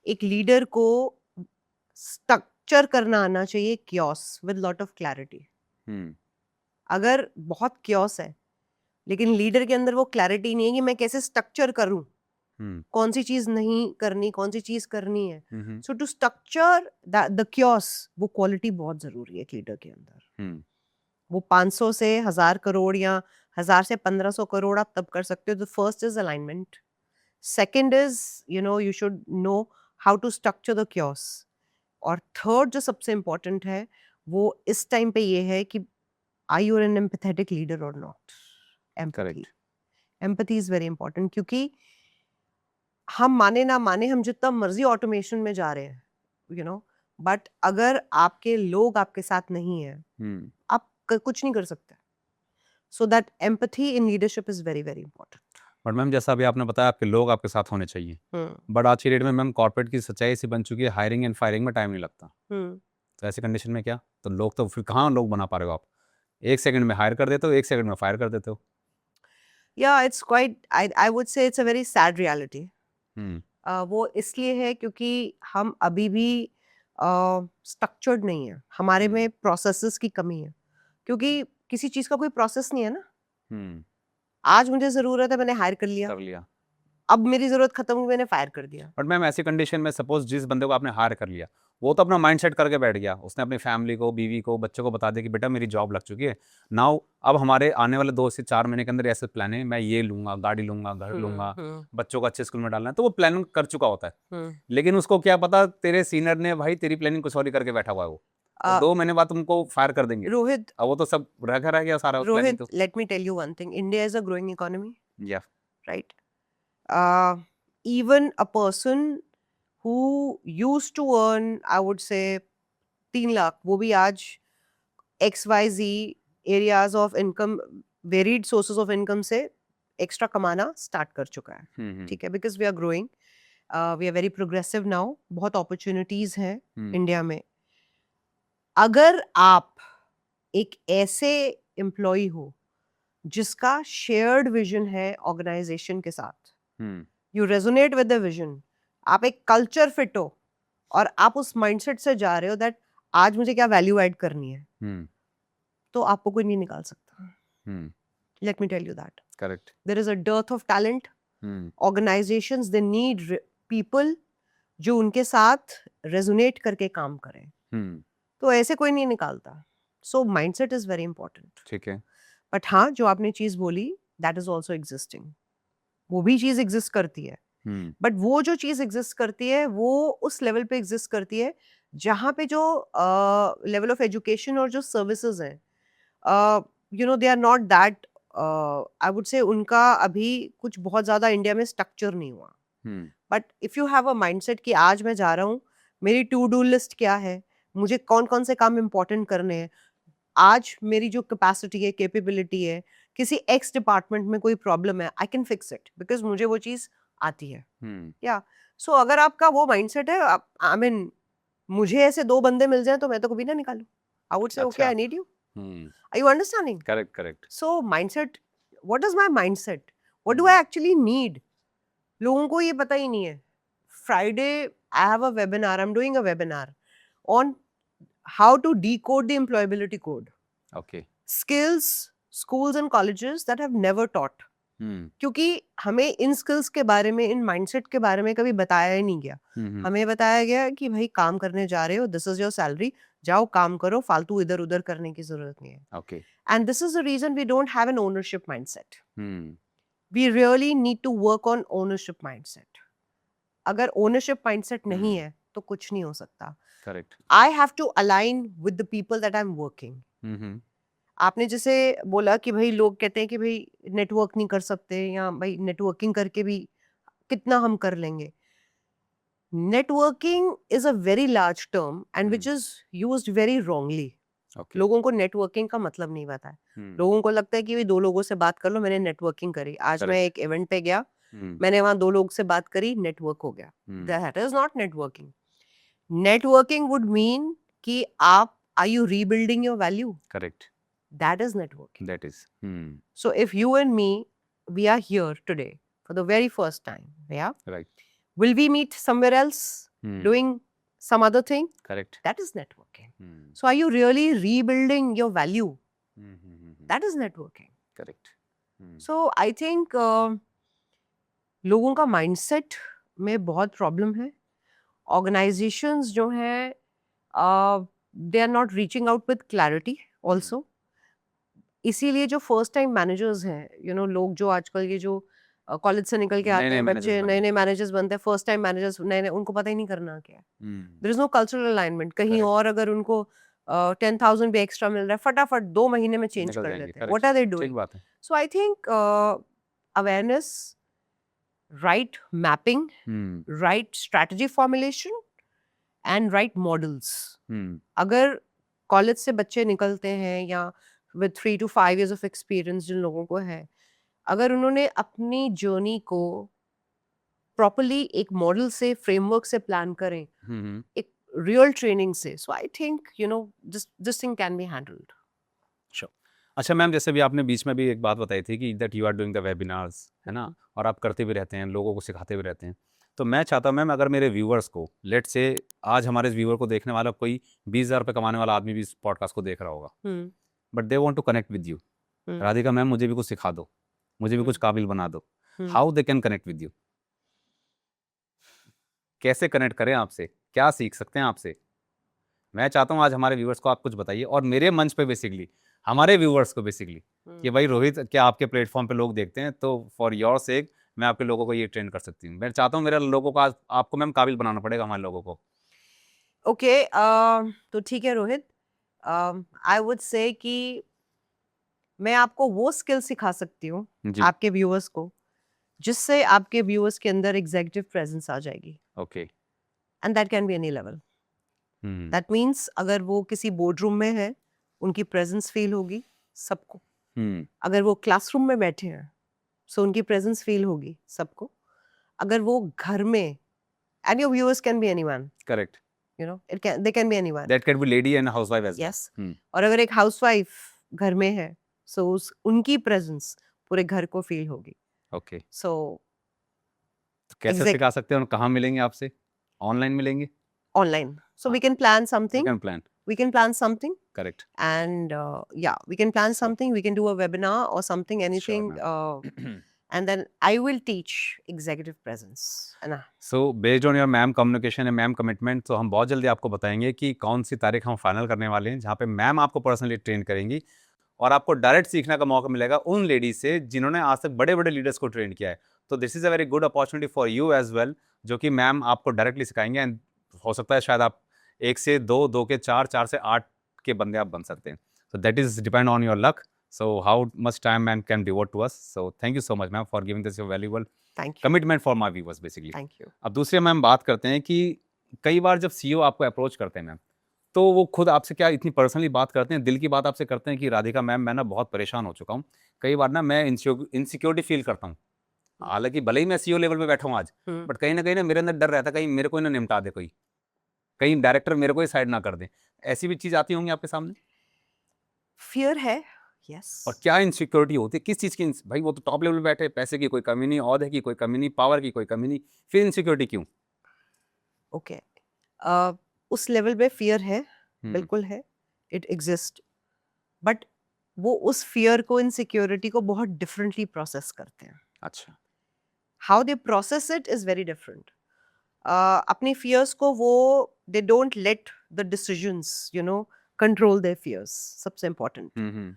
एक लीडर को स्ट्रक्चर करना आना चाहिए, chaos with lot of clarity. अगर बहुत chaos है लेकिन लीडर के अंदर वो क्लैरिटी नहीं है कि मैं कैसे स्ट्रक्चर करूं, कौन सी चीज नहीं करनी, कौन सी चीज करनी है, सो टू स्ट्रक्चर द chaos, वो क्वालिटी बहुत जरूरी है एक लीडर के अंदर। वो 500 से 1000 करोड़ या 1000 से 1500 करोड़ आप तब कर सकते हो। The first is alignment, second is you should know how to structure the chaos, और थर्ड जो सबसे इम्पोर्टेंट है वो इस टाइम पे ये है कि are you an empathetic leader और not. Empathy, empathy is very important, क्योंकि हम माने ना माने, हम जितना मर्जी ऑटोमेशन में जा रहे हैं बट अगर आपके लोग आपके साथ नहीं है, आप कुछ नहीं कर सकते। So that empathy in leadership is very very important. But ma'am, जैसा अभी आपने बताया, आपके लोग आपके साथ होने चाहिए, बट आज की डेट में मैम कॉर्पोरेट की सच्चाई ऐसी बन चुकी है, हायरिंग एंड फायरिंग में टाइम नहीं लगता। तो ऐसी कंडीशन में क्या, तो लोग तो फिर कहाँ लोग बना पा रहे हो आप? 1 सेकंड में हायर कर देते हो, 1 सेकंड में फायर कर देते हो। या इट्स क्वाइट, आई वुड से it's a very sad reality. वो इसलिए है क्योंकि हम अभी भी स्ट्रक्चर्ड नहीं है, हमारे में प्रोसेसेस की कमी है, क्योंकि किसी चीज का कोई प्रोसेस नहीं है ना। आज मुझे जरूरत है, मैंने हायर कर लिया, अब मेरी जरूरत खत्म हुई, मैंने फायर कर दिया। बट मैम, ऐसी कंडीशन में सपोज जिस बंदे को आपने हायर कर लिया, वो तो अपना माइंड सेट करके बैठ गया, उसने अपनी फैमिली को, बीवी को, बच्चों को बता दिया कि बेटा मेरी जॉब लग चुकी है, नाउ अब हमारे आने वाले 2 से 4 महीने के अंदर ऐसे प्लान है, मैं ये लूंगा, गाड़ी लूंगा, घर लूंगा, बच्चों को अच्छे स्कूल में डालना है, तो वो प्लानिंग कर चुका होता है। लेकिन उसको क्या पता, तेरे सीनियर ने भाई तेरी प्लानिंग कुछ और ही करके बैठा हुआ है, वो 2 महीने बाद तुमको फायर कर देंगे। रोहित, अब वो तो सब रह गया सारा। Rohit, let me tell you one thing, India is a growing economy, yeah right? Even a person who used to earn, I would say 3 lakh, वो भी आज XYZ areas of income, varied sources of income से extra कमाना start कर चुका है। ठीक है, because we are growing, we are very progressive now, बहुत अपॉर्चुनिटीज हैं इंडिया में। अगर आप एक ऐसे एम्प्लॉय हो जिसका शेयर्ड विजन है ऑर्गेनाइजेशन के साथ, you resonate with the vision, आप एक कल्चर फिट हो और आप उस माइंडसेट से जा रहे हो दैट आज मुझे क्या वैल्यू ऐड करनी है, तो आपको कोई नहीं निकाल सकता। Let me tell you that. Correct. There is a dearth of talent. Organisations they need people जो उनके साथ रेजोनेट करके काम करें, तो ऐसे कोई नहीं निकालता। सो माइंडसेट इज वेरी इंपॉर्टेंट। ठीक है। बट हाँ, जो आपने चीज बोली, दैट इज ऑल्सो एग्जिस्टिंग, वो भी चीज एग्जिस्ट करती है, बट वो जो चीज एग्जिस्ट करती है वो उस लेवल पे एग्जिस्ट करती है जहाँ पे जो लेवल ऑफ एजुकेशन और जो सर्विसेज हैं, they are not that, I would say उनका अभी कुछ बहुत ज्यादा इंडिया में स्ट्रक्चर नहीं हुआ। But if you have a mindset कि आज मैं जा रहा हूँ, मेरी टू डू लिस्ट क्या है, मुझे कौन कौन से काम इंपॉर्टेंट करने हैं, आज मेरी जो कैपेसिटी है, कैपेबिलिटी है, किसी एक्स डिपार्टमेंट में कोई प्रॉब्लम है, I can fix it because मुझे वो चीज आती है। या सो अगर आपका वो माइंडसेट है, आई मीन मुझे ऐसे 2 बंदे मिल जाएं तो मैं तो कभी ना निकालूं, I would say okay, I need you. Are you understanding? Correct, correct. So mindset, what is my mindset, what do I actually need, लोगों को ये पता ही नहीं है। Friday I have a webinar, I am doing a webinar on how to decode the employability code. Okay. Skills schools and colleges that have never taught. क्योंकि हमें इन skills के बारे में, इन माइंडसेट के बारे में कभी बताया ही नहीं गया। हमें बताया गया कि भाई काम करने जा रहे हो, दिस इज योर सैलरी, जाओ काम करो, फालतू इधर उधर करने की जरूरत नहीं है। Okay. And this is the reason we don't have an ownership mindset. We really need to work on ownership mindset. अगर ownership mindset नहीं है तो कुछ नहीं हो सकता. Correct. I have to align with the people that I'm working. आपने जैसे बोला कि भाई लोग कहते हैं कि भाई नेटवर्क नहीं कर सकते या भाई नेटवर्किंग करके भी कितना हम कर लेंगे. Networking is a very large term and which is used very wrongly. Okay. लोगों को नेटवर्किंग का मतलब नहीं पता है. लोगों को लगता है कि भाई 2 लोगों से बात कर लो, मैंने नेटवर्किंग करी. आज मैं एक इवेंट पे गया, मैंने वहां 2 लोग से बात करी, नेटवर्क हो गया. That is not networking. Networking would mean कि आप are you rebuilding your value. Correct. That is networking. That is. So if you and me, we are here today for the very first time, yeah? Right. Will we meet somewhere else doing some other thing? Correct. That is networking. So are you really rebuilding your value? That is networking. Correct. So I think लोगों का mindset में बहुत problem है. Organizations जो हैं, they are not reaching out with clarity also. इसीलिए जो first time managers हैं, यू नो, लोग जो आजकल ये जो कॉलेज से निकल के आते हैं बच्चे, नए नए मैनेजर्स बनते हैं, फर्स्ट टाइम मैनेजर्स नए, उनको पता ही नहीं करना क्या है. There is no cultural alignment. कहीं और अगर उनको 10,000 भी एक्स्ट्रा मिल रहा है, फटाफट 2 महीने में चेंज कर लेते हैं. What are they doing? So I think awareness, right mapping, right strategy formulation and right models. अगर कॉलेज से बच्चे निकलते हैं या with 3 to 5 years of experience जिन लोगों को है, अगर उन्होंने अपनी जर्नी को प्रॉपरली एक मॉडल से, फ्रेमवर्क से प्लान करें, एक रियल ट्रेनिंग से, so I think you know this thing can be handled. Sure. अच्छा मैम, जैसे भी आपने बीच में भी एक बात बताई थी कि that you are doing the webinars, है ना, और आप करते भी रहते हैं, लोगों को सिखाते भी रहते हैं. तो मैं चाहता हूँ मैम, अगर मेरे व्यूअर्स को, लेट से आज हमारे व्यूअर को देखने वाला कोई 20,000 रुपये कमाने वाला आदमी भी इस पॉडकास्ट को देख रहा होगा, but they want to connect with you. Radhika ma'am, मुझे भी कुछ सिखा दो, मुझे भी कुछ काबिल बना दो. How they can connect with you? कैसे कनेक्ट करें आपसे? क्या सीख सकते हैं आपसे? मैं चाहता हूँ आज हमारे व्यूअर्स को आप कुछ बताइए, और मेरे मंच पे बेसिकली हमारे व्यूअर्स को बेसिकली कि भाई रोहित, क्या आपके प्लेटफॉर्म पे लोग देखते हैं, तो फॉर योर सेक मैं आपके लोगों को ये ट्रेन कर सकती हूँ. मैं चाहता हूँ मेरे लोगों को आज आपको मैम काबिल बनाना पड़ेगा, हमारे लोगों को. ओके, तो ठीक है रोहित, आई वुड से कि मैं आपको वो स्किल सिखा सकती हूँ आपके व्यूअर्स को, जिससे आपके व्यूअर्स के अंदर एग्जीक्यूटिव प्रेजेंस आ जाएगी. Okay. And that can be any level. That means अगर वो किसी बोर्ड रूम में है, उनकी प्रेजेंस फील होगी सबको. अगर वो क्लासरूम में बैठे हैं, सो उनकी प्रेजेंस फील होगी सबको. अगर वो घर में, and your viewers can be anyone. Correct. You know, they can be anyone. That can be lady and housewife as well. Yes. और अगर एक हाउसवाइफ घर में है, so उनकी प्रेजेंस पूरे घर को फील होगी. Okay. So कैसे सिखा सकते हैं और कहाँ मिलेंगे आपसे? ऑनलाइन मिलेंगे? Online. So we can plan something. We can plan something. Correct. And yeah, we can plan something. We can do a webinar or something, anything. Sure, and then I will teach executive presence. So based on your ma'am communication and ma'am commitment, तो हम बहुत जल्दी आपको बताएंगे कि कौन सी तारीख हम फाइनल करने वाले हैं, जहाँ पे मैम आपको पर्सनली ट्रेन करेंगी और आपको डायरेक्ट सीखने का मौका मिलेगा उन लेडीज से जिन्होंने आज तक बड़े बड़े लीडर्स को ट्रेन किया है. तो this is a very good opportunity for you as well, जो कि मैम आपको डायरेक्टली सिखाएंगे. एंड हो सकता है शायद आप 1 से 2, 2 के 4, 4 से 8 के बंदे आप बन सकते हैं. So that is depend on your luck. So how much time ma'am can devote to us? So thank you so much ma'am for giving this your valuable commitment for my viewers basically. Thank you. अब दूसरे ma'am बात करते हैं कि कई बार जब CEO आपको approach करते हैं मैम, तो वो खुद आपसे क्या इतनी पर्सनली बात करते हैं, दिल की बात आपसे करते हैं कि राधिका मैम, मैं ना बहुत परेशान हो चुका हूँ, कई बार ना मैं इनसिक्योरिटी फील करता हूँ. हालांकि भले ही मैं CEO लेवल पे बैठा हूँ आज, बट कहीं ना मेरे अंदर डर रहता है कहीं मेरे को ना निपटा दे कोई, कहीं डायरेक्टर मेरे को ही साइड ना कर दे. ऐसी भी चीज आती होंगी आपके सामने? फियर है. Yes. और क्या इनसिक्योरिटी होती है, किस चीज़ की? भाई वो तो टॉप लेवल पे बैठे, पैसे की कोई कमी नहीं, औहदे की कोई कमी नहीं, पावर की कोई कमी नहीं, फिर इनसिक्योरिटी क्यों? ओके, उस लेवल पे फियर है, बिल्कुल है, इट एग्जिस्ट, बट वो उस फियर को, इनसिक्योरिटी को बहुत डिफरेंटली प्रोसेस करते हैं. अच्छा. How they process it is very different. अपनी फियर्स को वो, they don't let the decisions, you know, control their fears. सबसे इम्पोर्टेंट,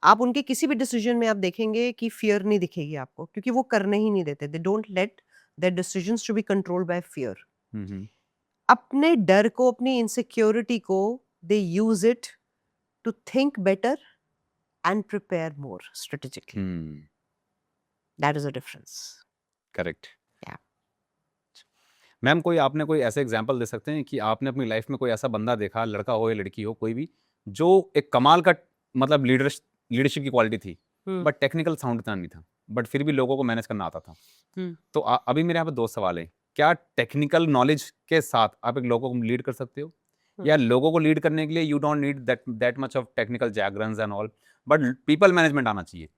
आप उनके किसी भी डिसीजन में आप देखेंगे कि फियर नहीं दिखेगी आपको, क्योंकि वो करने ही नहीं देते. They don't let their decisions to be controlled by fear. अपने डर को, अपनी इनसिक्योरिटी को, they use it to think better and prepare more strategically. That is a difference. Correct. Yeah. Ma'am आपने कोई ऐसे एग्जांपल दे सकते हैं कि आपने अपनी लाइफ में कोई ऐसा बंदा देखा, लड़का हो या लड़की हो, कोई भी, जो एक कमाल का मतलब लीडरशिप की क्वालिटी थी, बट टेक्निकल साउंड इतना नहीं था, बट फिर भी लोगों को मैनेज करना आता था. तो अभी मेरे यहाँ पे 2 सवाल है. क्या टेक्निकल नॉलेज के साथ आप एक लोगों को लीड कर सकते हो, या लोगों को लीड करने के लिए you don't need that much of technical diagrams and all, but people management आना चाहिए.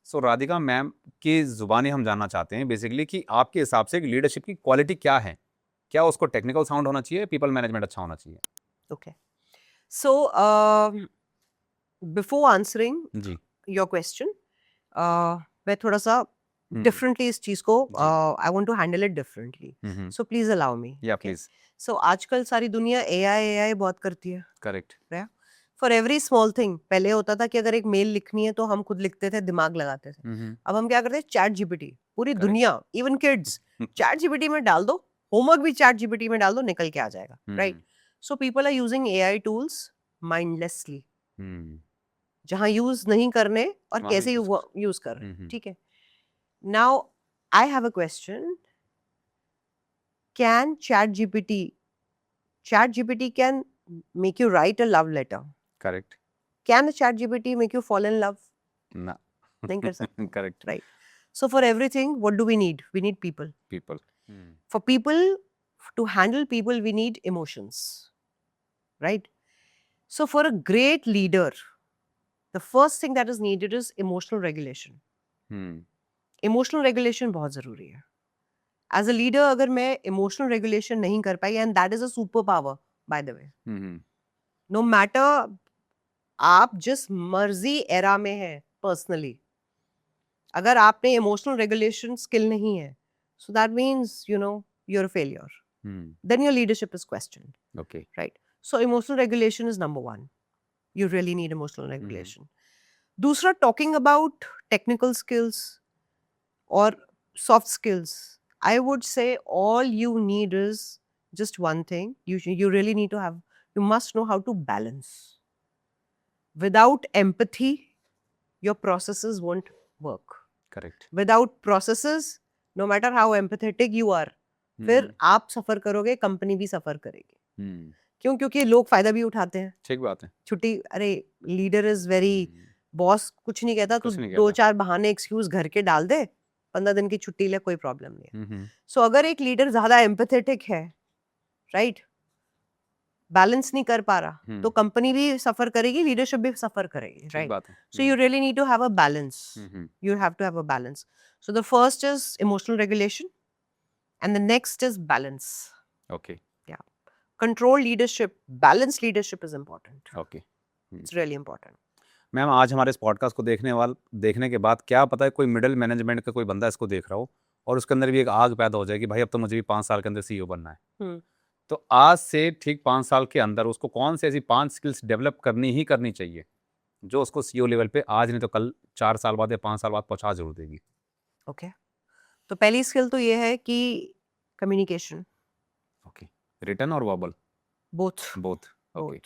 सो राधिका मैम की जुबानी हम जानना चाहते हैं बेसिकली कि आपके हिसाब से लीडरशिप की क्वालिटी क्या है. क्या उसको टेक्निकल साउंड होना चाहिए, पीपल मैनेजमेंट अच्छा होना चाहिए? ओके. सो बिफोर आंसरिंग जी. योर क्वेश्चन, मैं थोड़ा सा डिफरेंटली इस चीज को I want to handle it differently. So please allow me. Yeah please. सो आजकल सारी दुनिया एआई बहुत करती है. Correct. For every small thing. पहले होता था कि अगर एक मेल लिखनी है तो हम खुद लिखते थे, दिमाग लगाते थे. अब हम क्या करते हैं, चैट जीपीटी. पूरी दुनिया, इवन किड्स, चैट जीपीटी में डाल दो, होमवर्क भी चैट जीपीटी में डाल दो, निकल के आ जाएगा. Right. So people are using AI tools mindlessly. जहां यूज नहीं करने और कैसे यूज कर रहे हैं. ठीक है. Now I have a question. Can chat GPT can make you write a love letter? Correct. Can a chat GPT make you fall in love? No. नहीं कर सकता. Correct. Right. So for everything, what do we need? We need people. For people, to handle people, we need emotions. Right? So for a great leader, the first thing that is needed is emotional regulation. Emotional regulation बहुत जरूरी है. As a leader, अगर मैं emotional regulation नहीं कर पाई, and that is a superpower, by the way. No matter आप जिस मर्जी एरा में हैं पर्सनली, अगर आपने इमोशनल रेगुलेशन स्किल नहीं है, so that means you're a failure. Then your leadership is questioned. Okay. Right. So emotional regulation is number one. You really need emotional regulation. दूसरा, talking about technical skills or soft skills, I would say all you need is just one thing. You really need to have, you must know how to balance. Without empathy, your processes won't work. Correct. Without processes, no matter how empathetic you are, फिर आप सफर करोगे, company भी suffer करेगी. क्यों? क्योंकि लोग फायदा भी उठाते हैं. ठीक बात है. छुट्टी, अरे लीडर इज वेरी, बॉस कुछ नहीं कहता, तो 2-4 बहाने एक्सक्यूज घर के डाल दे, 15 दिन की छुट्टी ले, कोई प्रॉब्लम नहीं है. सो अगर एक लीडर ज्यादा एम्पैथेटिक है, राइट, बैलेंस नहीं कर पा रहा, तो कंपनी भी सफर करेगी, लीडरशिप भी सफर करेगी. Right. So you really need to have a balance. You have to have a balance. So the first is emotional regulation and the next is balance. Okay. Yeah, control leadership, balance leadership is important. Okay. It's really important. Ma'am आज हमारे इस podcast को देखने के बाद क्या पता है कोई मिडिल मैनेजमेंट का कोई बंदा इसको देख रहा हो और उसके अंदर भी एक आग पैदा हो जाए कि भाई अब तो मुझे भी 5 साल के अंदर सीईओ बनना है. तो आज से ठीक 5 साल के अंदर उसको कौन सी ऐसी 5 स्किल्स डेवलप करनी चाहिए जो उसको सीईओ लेवल पे आज नहीं तो कल 4 साल बाद या 5 साल बाद पहुंचा जरूर देगी? ओके. तो पहली स्किल तो ये है कि कम्युनिकेशन. ओके. रिटन और वर्बल? बोथ. ओके.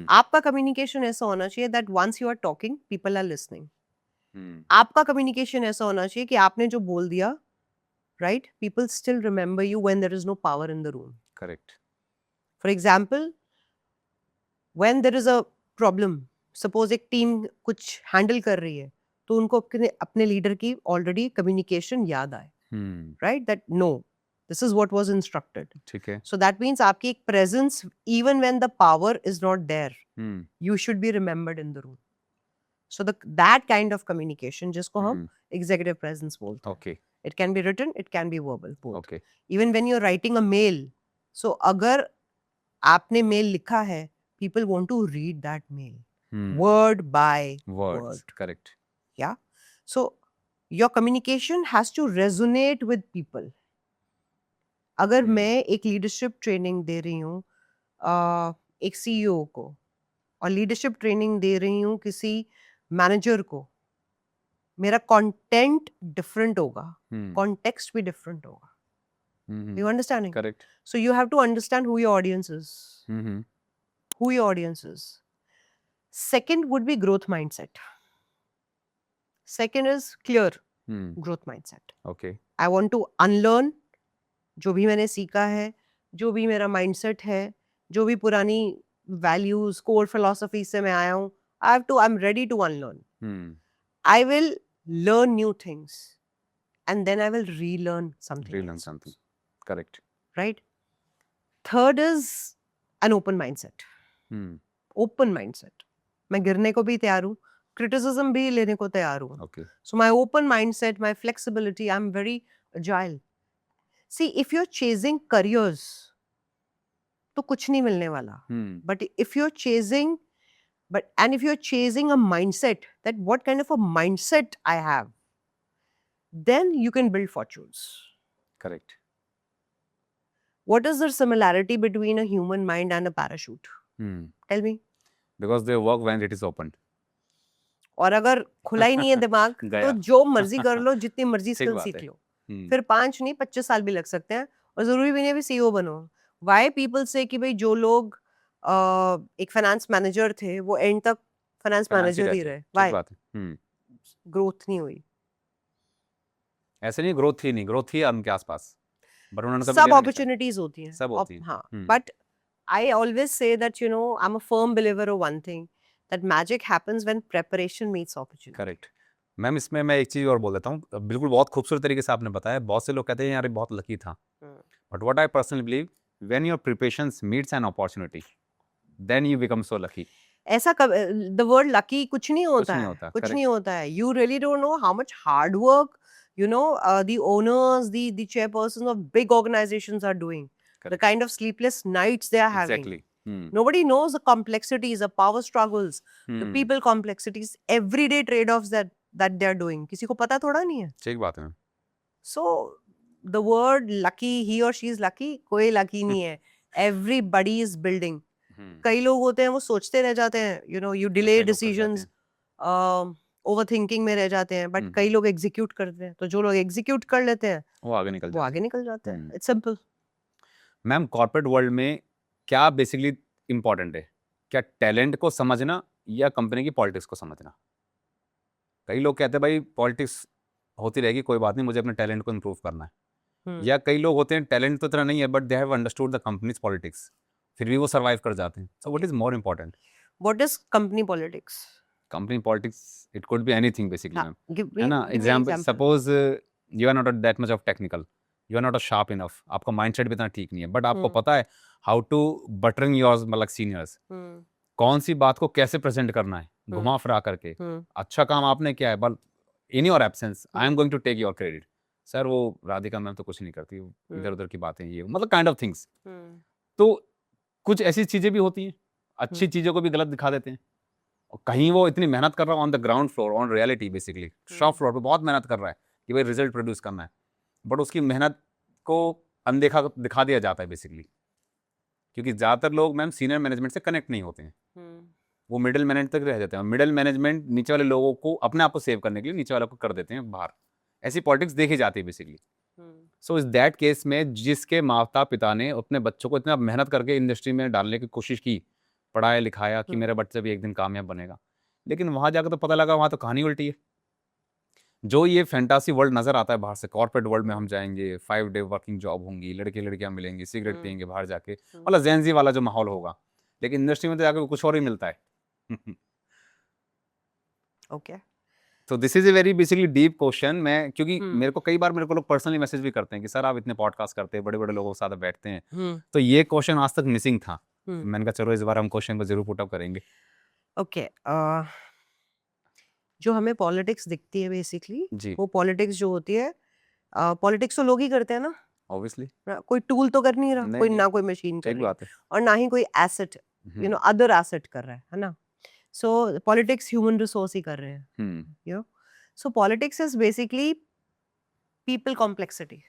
आपका कम्युनिकेशन ऐसा होना चाहिए that once you are talking, people are listening. आपका कम्युनिकेशन ऐसा होना चाहिए कि आपने जो बोल दिया, right, people still remember you when there is no power in the room. Correct. For example, when there is a problem, suppose एक टीम कुछ हैंडल कर रही है, तो उनको अपने लीडर की ऑलरेडी कम्युनिकेशन याद आए, right, that no, this is what was instructed. ठीक है. So that means आपकी एक presence, even when the power is not there, you should be remembered in the room. So that kind of communication, जिसको हम executive presence बोलते हैं. Okay. It can be written, it can be verbal, both. Okay. Even when you're writing a mail, so अगर आपने mail लिखा है, people want to read that mail, word by word. Correct. Yeah. So your communication has to resonate with people. अगर मैं एक leadership training दे रही हूँ एक सीईओ को, और लीडरशिप ट्रेनिंग दे रही हूँ किसी मैनेजर को, मेरा कंटेंट डिफरेंट होगा, कॉन्टेक्स्ट भी डिफरेंट होगा. You understanding? Correct. So you have to understand who your audience is. Who your audience is. Second would be growth mindset. Second is clear growth mindset. Okay. I want to unlearn जो भी मैंने सीखा है, जो भी मेरा mindset है, जो भी पुरानी values, core philosophy से मैं आया हूँ, I'm ready to unlearn. I will learn new things and then I will relearn something. Relearn else. something. Correct. Right? Third is an open mindset. Open mindset. मैं गिरने को भी तैयार हूँ, criticism भी लेने को तैयार हूँ. Okay. So my open mindset, my flexibility, I'm very agile. See, if you're chasing careers, तो कुछ नहीं मिलने वाला. But if you're chasing a mindset, that what kind of a mindset I have, then you can build fortunes. Correct. What is the similarity between a human mind and a parachute? Tell me. Because they work when it is opened. और अगर खुला ही नहीं है दिमाग तो जो मर्जी कर लो, जितनी मर्जी स्किल सीख लो, फिर 5 नहीं 25 साल भी लग सकते हैं और जरूरी भी नहीं है सीईओ बनो. Why people say कि भाई जो लोग एक फाइनेंस मैनेजर थे वो एंड तक फाइनेंस मैनेजर ही रहे. Why? ग्रोथ नहीं हुई. ऐसे नहीं ग्रोथ ही नहीं, ग्रोथ ही उनके आसपास, बट उन्होंने कभी सब अपॉर्चुनिटीज होती हैं. सब होती हैं. हाँ, but I always say that, you know, I'm a firm believer of one thing, that magic happens when preparation meets opportunity. Correct. Ma'am इसमें मैं एक चीज और बोल देता हूँ, बिल्कुल बहुत खूबसूरत तरीके से आपने बताया. बहुत से लोग कहते हैं यार ये बहुत लकी था, but what I personally believe, when your preparations meets an opportunity, then you become so lucky. ऐसा द वर्ड लकी कुछ नहीं होता है. कुछ नहीं होता है. You really don't know how much hard work, you know, the owners, the chairpersons of big organizations are doing. The kind of sleepless nights they are having. Exactly. Nobody knows the complexities, the power struggles, the people complexities, everyday trade-offs that they are doing. किसी को पता थोड़ा नहीं है. ठीक बात है. So the word lucky, he or she is lucky, कोई lucky नहीं है. Everybody is building. कई लोग होते हैं वो सोचते रह जाते हैं, you know, you delay decisions, overthinking में रह जाते हैं, but कई लोग execute करते हैं. तो जो लोग execute कर लेते हैं वो आगे निकल जाते हैं. It's simple. Ma'am corporate world में क्या बेसिकली इंपॉर्टेंट है? क्या टैलेंट को समझना या कंपनी की पॉलिटिक्स को समझना? कई लोग कहते हैं भाई पॉलिटिक्स होती रहेगी, कोई बात नहीं, मुझे अपने टैलेंट को इम्प्रूव करना है. या कई लोग होते हैं टैलेंट तो इतना नहीं है but they have understood the companies politics, फिर भी वो सर्वाइव कर जाते हैं. So what is more important? What is company politics? Company politics it could be anything basically ma'am, है ना. Example, suppose you are not that much of technical, you are not sharp enough, आपका mindset भी इतना ठीक नहीं है, but आपको पता है हाउ टू बटरिंग योर मतलब सीनियर्स, कौन सी बात को कैसे प्रेजेंट करना है घुमा फिरा करके. अच्छा काम आपने किया है, but in your absence I am going to take your credit. Sir वो राधिका मैम तो कुछ नहीं करती, इधर उधर की बातें, ये मतलब काइंड ऑफ थिंग्स. तो कुछ ऐसी चीजें भी होती हैं, अच्छी चीजों को भी गलत दिखा देते हैं. और कहीं वो इतनी मेहनत कर रहा है on the ground floor, on reality basically shop floor पे बहुत मेहनत कर रहा है कि भाई रिजल्ट प्रोड्यूस करना है, बट उसकी मेहनत को अनदेखा दिखा दिया जाता है बेसिकली, क्योंकि ज़्यादातर लोग मैम सीनियर मैनेजमेंट से कनेक्ट नहीं होते हैं. वो मिडिल मैनेजमेंट तक रह जाते हैं. मिडिल मैनेजमेंट नीचे वाले लोगों को अपने आप को सेव करने के लिए नीचे वालों को कर देते हैं बाहर. ऐसी पॉलिटिक्स देखी जाती है बेसिकली. सो इस दैट केस में जिसके माता पिता ने अपने बच्चों को इतना मेहनत करके इंडस्ट्री में डालने की कोशिश की, पढ़ाया लिखाया कि मेरा बच्चा भी एक दिन कामयाब बनेगा, लेकिन वहाँ जाकर तो पता लगा वहाँ तो कहानी उल्टी है. जो ये फैंटासी वर्ल्ड नजर आता है बाहर से, कॉर्पोरेट वर्ल्ड में हम जाएंगे, 5 डे वर्किंग जॉब होंगी, लड़के लड़कियां मिलेंगी, सिगरेट पियेंगे बाहर जाके, मतलब जेंजी वाला जो माहौल होगा, लेकिन इंडस्ट्री में तो जाकर कुछ और ही मिलता है. ओके, तो this is a very basically deep question. मैं क्योंकि मेरे को लोग पर्सनली मैसेज भी करते हैं कि सर आप इतने पॉडकास्ट करते हैं, बड़े बड़े लोगों के साथ बैठते हैं, तो ये क्वेश्चन आज तक मिसिंग था. मैंने कहा चलो इस बार हम क्वेश्चन को जरूर पुट अप करेंगे. ओके, जो हमें पॉलिटिक्स दिखती है बेसिकली, वो पॉलिटिक्स जो होती है, पॉलिटिक्स तो लोग ही करते हैं ना, ऑब्वियसली. कोई टूल तो कर नहीं रहा, कोई ना कोई मशीन कर रही है, और ना ही कोई asset, you know, other asset कर रहा है ना. सो पॉलिटिक्स ह्यूमन रिसोर्स ही कर रहे हैं, you know. So politics is basically people complexity,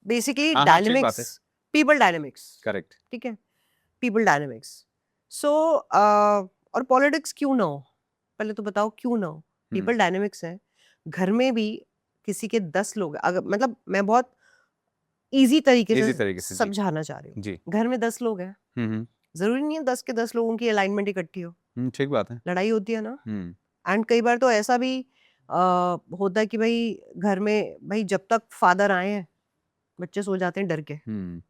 basically dynamics, people dynamics. Correct, ठीक है, पीपल डायनेमिक्स. सो और पॉलिटिक्स क्यों ना हो, पहले तो बताओ क्यों ना हो. पीपल डायनेमिक्स है. घर में भी किसी के 10 लोग, अगर मतलब मैं बहुत इजी तरीके इजी से तरीके से जी समझाना चाह रही हूँ। जी घर में 10 लोग हैं, हम्म जरूरी नहीं है 10 के 10 लोगों की अलाइनमेंट इकट्ठी हो, ठीक बात है लड़ाई होती है ना। हम्म एंड कई बार तो ऐसा भी होता है कि भाई घर में भाई जब तक फादर आए हैं बच्चे सो जाते हैं डर के, हम्म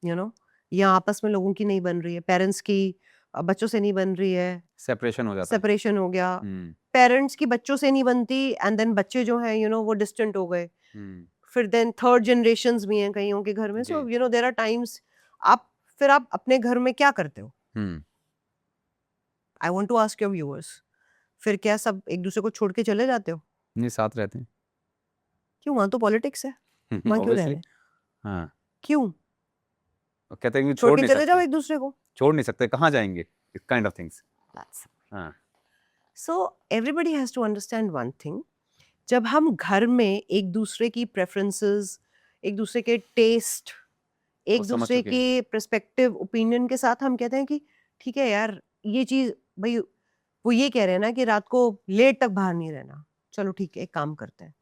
यू नो, या आपस में लोगों की नहीं बन रही है, पेरेंट्स की बच्चों से नहीं बन रही है, सेपरेशन हो जाता है सेपरेशन हो गया, हम्म पेरेंट्स की बच्चों से नहीं बनती, एंड देन बच्चे जो हैं वो डिस्टेंट हो गए, हम्म फिर देन थर्ड जनरेशंस भी हैं कईयों के घर में। जी सो देयर आर टाइम्स आप फिर आप अपने घर में क्या करते हो? Hmm I want to ask your viewers, फिर क्या सब एक दूसरे को छोड़ के चले जाते हो? नहीं साथ रहते हैं क्यों? वहां तो पॉलिटिक्स है, वहां क्यों रह ऑब्वियसली रहे हैं? हाँ क्यों? वो कहते हैं कि छोड़ छोड़ के नहीं चले जाओ सकते एक दूसरे को। छोड़ नहीं सकते कहाँ जाएंगे इस काइंड ऑफ थिंग्स हाँ so everybody has to understand one thing, जब हम घर में एक दूसरे की प्रेफरेंसेस, एक दूसरे के टेस्ट, एक वो समझ दूसरे चुके के हैं पर्सपेक्टिव ओपिनियन के साथ हम कहते हैं कि ठीक है यार, ये चीज भाई, वो ये कह रहे हैं ना कि रात को लेट तक बाहर नहीं रहना, चलो ठीक है एक काम करते हैं,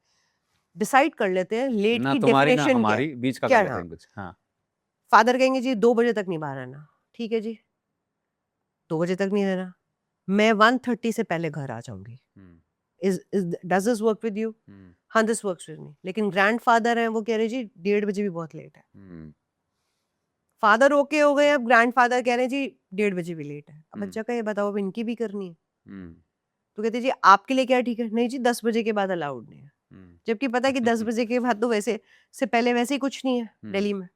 डिसाइड कर लेते हैं लेट ना की तुम्हारी ना डेफिनेशन क्या है। हमारी बीच का कर क्या लेते हाँ, हैं कुछ हाँ फादर कहेंगे जी 2 बजे तक नहीं बाहर रहना, ठीक है जी 2 बजे तक नहीं रहना, मैं 1:30 से पहले घर आ जाऊंगी। Hmm is does this work with you? Hmm हाँ दिस वर्क्स विद मी। लेकिन ग्रैंडफादर हैं, वो कह रहे जी 1:30 बजे भी बहुत लेट है। हम्म फादर ओके हो गए, अब ग्रैंडफादर कह रहे हैं जी 1:30 बजे भी लेट है। अब हम्म बच्चा का ये बताओ, अब इनकी भी करनी है। हम्म तो कहते जी आपके लिए क्या ठीक है? नहीं जी 10 बजे के बाद अलाउड नहीं है। हम्म जबकि पता है कि 10 बजे के बाद तो वैसे से पहले वैसे ही कुछ नहीं है दिल्ली में।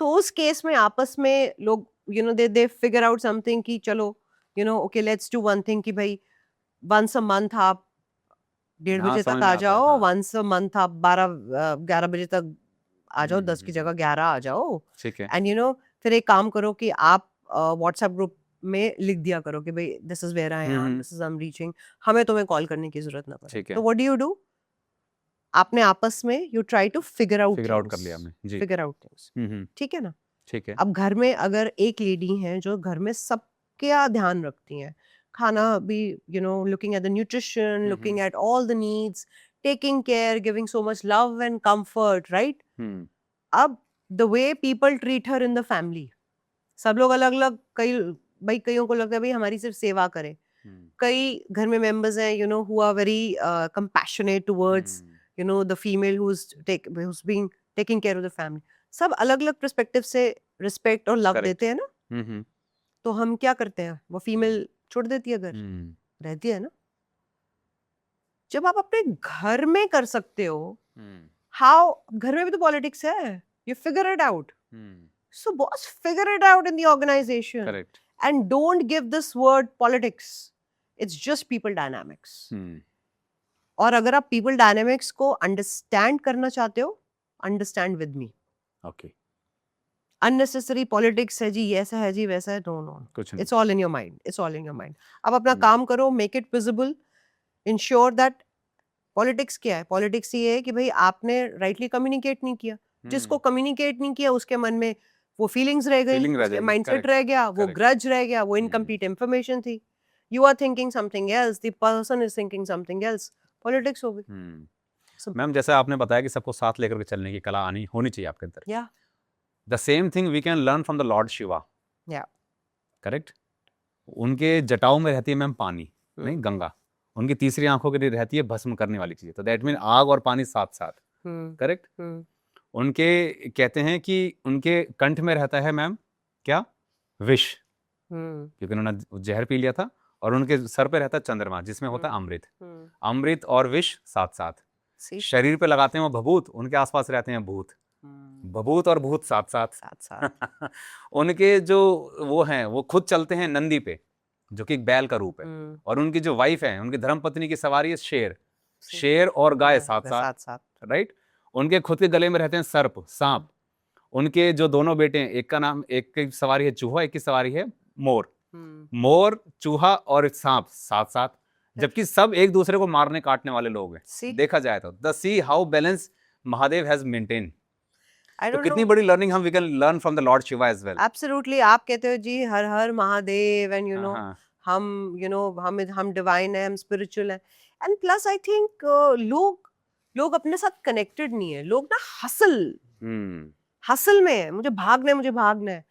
तो उस केस में आपस में लोग दे फिगर आउट समथिंग कि चलो okay let's do one thing कि भाई वंस अ मंथ आप 1:30 हाँ बजे समझ तक में आ आता है जाओ, हाँ वंस अ मंथ आप 11 बजे तक आ जाओ, 10 की जगह 11 आ जाओ। ठीक है एंड फिर एक काम करो कि आप व्हाट्सएप ग्रुप में लिख दिया करो कि भाई this is where I am, this is I am reaching, हमें तुम्हें कॉल करने की जरूरत ना पड़े। ठीक है तो व्हाट डू? आपने आपस में you try to figure out figure out कर लिया हमने जी फिगर आउट थिंग्स, हम्म ठीक है ना। ठीक है अब घर में अगर एक लेडी है जो घर में सबका ध्यान रखती हैं, खाना भी looking at the nutrition, looking at all the needs, taking care, giving so much love and comfort, right? Hmm अब the way people treat her in the family, सब लोग अलग अलग, कई भाई कईयों को लगता है भाई हमारी सिर्फ सेवा करे, कई घर में मेंबर्स हैं who are very compassionate towards the female who's being taking care of the family, सब अलग अलग पर्सपेक्टिव से रिस्पेक्ट और लव करेक्ट देते हैं ना। हम्म तो हम क्या करते हैं, वो फीमेल छोड़ देती है घर, हम्म रहती है ना। जब आप अपने घर में कर सकते हो, हाउ, घर में भी तो पॉलिटिक्स है, you figure it out. So boss figure it out in the organisation correct and don't give this word politics, it's just people dynamics. और अगर आप पीपल डायनामिक्स को अंडरस्टैंड करना चाहते हो, understand with me. Okay unnecessary politics है जी, ऐसा है जी, वैसा है, नो नो, कुछ it's all in your mind, it's all in your mind. अब अपना हम्म। काम करो, make it visible, ensure that politics क्या है। पॉलिटिक्स ये है कि भाई आपने राइटली कम्युनिकेट नहीं किया, जिसको कम्युनिकेट नहीं किया उसके मन में वो फीलिंग्स रह गई, फीलिंग रह उसके जाएगी माइंडसेट करेक्ट रह गया, वो करेक्ट ग्रज रह गया, वो इनकम्प्लीट इंफॉर्मेशन थी। You are thinking something else, the person is thinking something else, politics हो गई। मैम जैसे आपने बताया कि सबको साथ लेकर के चलने की कला आनी होनी चाहिए आपके अंदर yeah the same thing we can learn from the lord Shiva yeah correct उनके जटाओं में रहती है मैम पानी नहीं गंगा उनकी तीसरी आंखों के लिए रहती है भस्म करने वाली चीज तो दैट मीन आग और पानी साथ साथ करेक्ट उनके कहते हैं कि उनके कंठ में रहता है मैम क्या विष क्योंकि उन्होंने जहर पी लिया था और उनके सर पे रहता है चंद्रमा जिसमें होता है अमृत अमृत और विष साथ साथ शरीर पे लगाते हैं वो भभूत उनके आसपास रहते हैं भूत भभूत और भूत साथ साथ उनके जो वो हैं वो खुद चलते हैं नंदी पे जो कि एक बैल का रूप है और उनकी जो वाइफ है उनकी धर्मपत्नी की सवारी है शेर और गाय साथ साथ राइट उनके खुद के गले में रहते हैं सर्प सांप उनके जो दोनों बेटे हैं एक का नाम एक की सवारी है चूहा एक की सवारी है मोर चूहा और सांप साथ साथ जबकि सब एक दूसरे को मारने काटने वाले लोग हैं देखा जाए तो the see how balance Mahadev has maintain तो कितनी बड़ी लर्निंग हम we can learn from the lord Shiva as well absolutely आप कहते हो जी हर हर महादेव एंड हम डिवाइन है हम स्पिरिचुअल है एंड प्लस आई थिंक लोग लोग अपने साथ कनेक्टेड नहीं है, लोग ना हसल में है, मुझे भागना है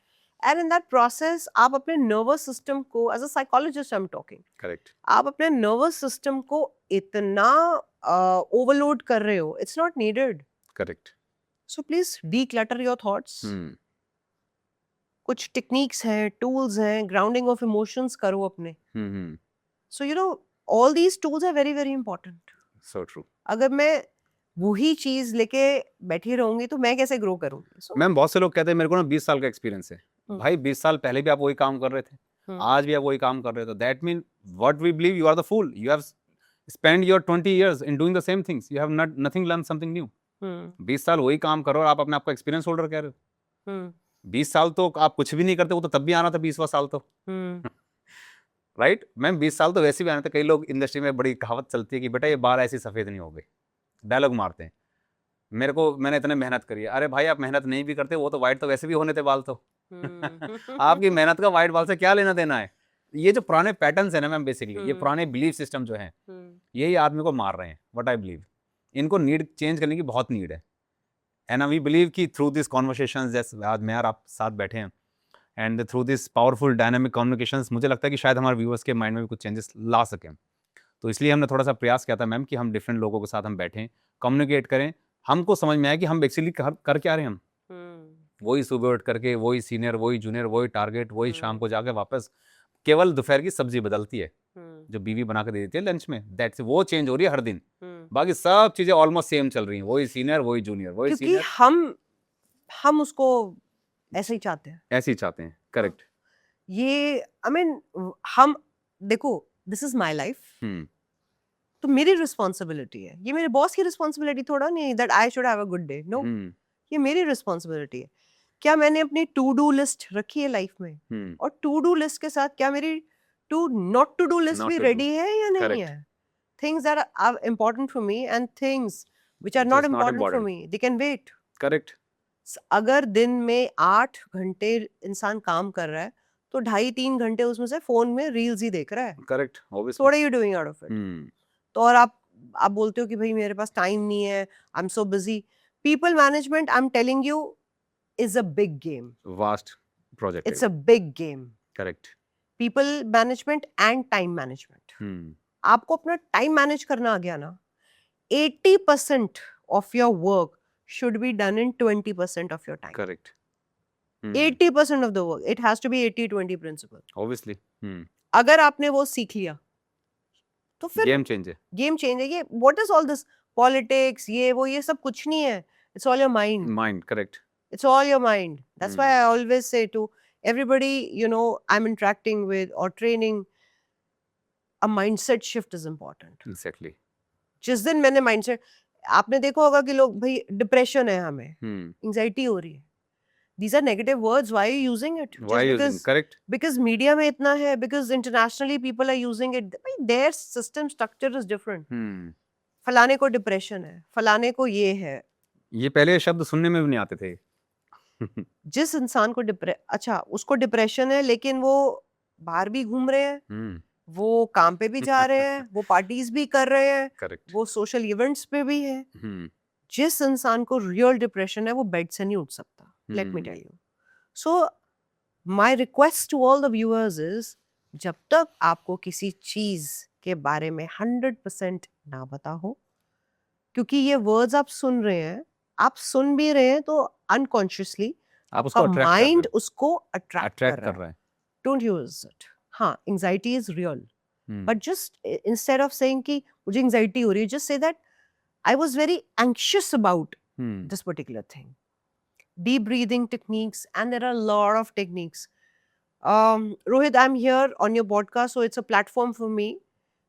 एंड इन दैट प्रोसेस आप अपने नर्वस सिस्टम को, as a psychologist I am talking, correct आप अपने नर्वस सिस्टम को इतना ओवरलोड कर रहे हो, it's not needed. Correct so please declutter your thoughts. कुछ टेक्निक्स हैं, टूल्स हैं, ग्राउंडिंग ऑफ इमोशंस करो अपने. So you know all these tools are very very important. So true. अगर मैं वही चीज लेके बैठी रहूंगी तो मैं कैसे ग्रो करूंगी? मैम बहुत से लोग कहते हैं मेरे को ना 20 साल का एक्सपीरियंस है. भाई 20 साल पहले भी आप वही काम कर रहे थे, आज भी आप वही काम कर रहे हो. That mean what we believe you are the fool. You have spend your 20 years in doing the same things. You have not nothing learned something new. 20 साल वही काम करो और आप अपने आप को एक्सपीरियंस होल्डर कह रहे हो. 20 साल तो आप कुछ भी नहीं करते, वो तो तब भी आना था 20वां साल तो. राइट मैम 20 साल तो वैसे भी आने थे. कई लोग इंडस्ट्री में बड़ी कहावत चलती है कि बेटा ये बाल ऐसे सफेद नहीं हो गए, डायलॉग मारते हैं. मेरे को, मैंने इतने मेहनत करी है. अरे भाई आप मेहनत नहीं भी करते, वो तो वाइट तो वैसे भी होने थे बाल तो. आपकी मेहनत का वाइट बाल से क्या लेना देना है? ये जो पुराने पैटर्न्स है ना मैम, बेसिकली ये पुराने बिलीफ सिस्टम जो हैं, यही आदमी को मार रहे हैं. व्हाट आई बिलीव, इनको नीड चेंज करने की बहुत नीड है. एंड वी बिलीव कि थ्रू दिस कॉन्वर्सेशंस, जैसे आज मैं और आप साथ बैठे हैं, and through this powerful dynamic communications, मुझे लगता है कि शायद हमारे व्यूअर्स के माइंड में भी कुछ चेंजेस ला सकें. तो इसलिए हमने थोड़ा सा प्रयास किया था मैम कि हम डिफरेंट लोगों के साथ हम बैठें, कम्युनिकेट करें. हमको समझ में आया कि हम एक्चुअली कर क्या रहे हैं. हम वही सुबह उठ करके वही सीनियर, वही जूनियर, वही टारगेट, वही शाम को जाके वापस केवल दोपहर की सब्जी बदलती है जो बीवी बना के दे देती है लंच में. दैट्स वो चेंज हो रही है हर दिन. बाकी सब चीजें ऑलमोस्ट सेम चल रही हैं. वही सीनियर, वही जूनियर, वही क्योंकि सीनियर. हम उसको ऐसे ही चाहते हैं. ऐसे ही चाहते हैं. करेक्ट. ये आई मीन हम देखो, दिस इज माय लाइफ, तो मेरी रिस्पॉन्सिबिलिटी है. ये मेरे बॉस की रिस्पॉन्सिबिलिटी थोड़ा नहीं that I should have a good day. No, ये मेरी रिस्पॉन्सिबिलिटी है. क्या मैंने अपनी टू डू लिस्ट रखी है लाइफ में, और टू डू लिस्ट के साथ क्या मेरी to not to do list भी रेडी है या नहीं है? Things that are important for me and things which are not important for me, they can wait. Correct. अगर दिन में 8 घंटे इंसान काम कर रहा है तो 2.5-3 घंटे उसमें से फोन में रील्स ही देख रहा है. Correct. So what are you doing out of it? तो और आप बोलते हो कि भाई मेरे पास टाइम नहीं है, I am so busy. People management, I am telling you, is a big game. Vast project. It's a big game. Correct. People management and time management. आपको अपना टाइम मैनेज करना आ गया ना, 80% of your work should be done in 20% of your time. Correct. 80% of the work. It has to be 80-20 principle. Obviously. अगर आपने वो सीख लिया तो फिर गेम चेंज है. गेम चेंज है. ये what is all this politics, ये सब कुछ नहीं है. It's all your mind. Mind. Correct. It's all your mind. That's why I always say to everybody, you know, I'm interacting with or training, a mindset shift is important. Exactly. जिस दिन मैंने mindset, आपने देखा होगा कि लोग भाई depression है, हमें एंजाइटी हो रही है. These are negative words. Why are you using it? Why Just using? Correct. Because media में इतना है. Because internationally people are using it. Their system structure is different. फलाने को डिप्रेशन है, फलाने को ये है. ये पहले शब्द सुनने में भी नहीं आते थे. जिस इंसान को अच्छा उसको डिप्रेशन है, लेकिन वो बाहर भी घूम रहे हैं, वो काम पे भी जा रहे हैं, वो पार्टीज भी कर रहे हैं, Correct. वो सोशल इवेंट्स पे भी है. जिस इंसान को रियल डिप्रेशन है वो बेड से नहीं उठ सकता. Let me tell you. So my request to all the viewers is, जब तक आपको किसी चीज के बारे में 100% ना पता हो, क्योंकि ये वर्ड्स आप सुन रहे हैं, आप सुन भी रहे हैं तो अनकॉन्शियसली आपका माइंड उसको अट्रैक्ट कर रहा है. Don't use it. हाँ, anxiety is real, but just instead of saying कि मुझे एंजाइटी हो रही है, just say that I was very anxious about this particular thing. Deep breathing techniques, and there are a lot of techniques. Rohit, I'm here on your podcast, so it's a platform for me.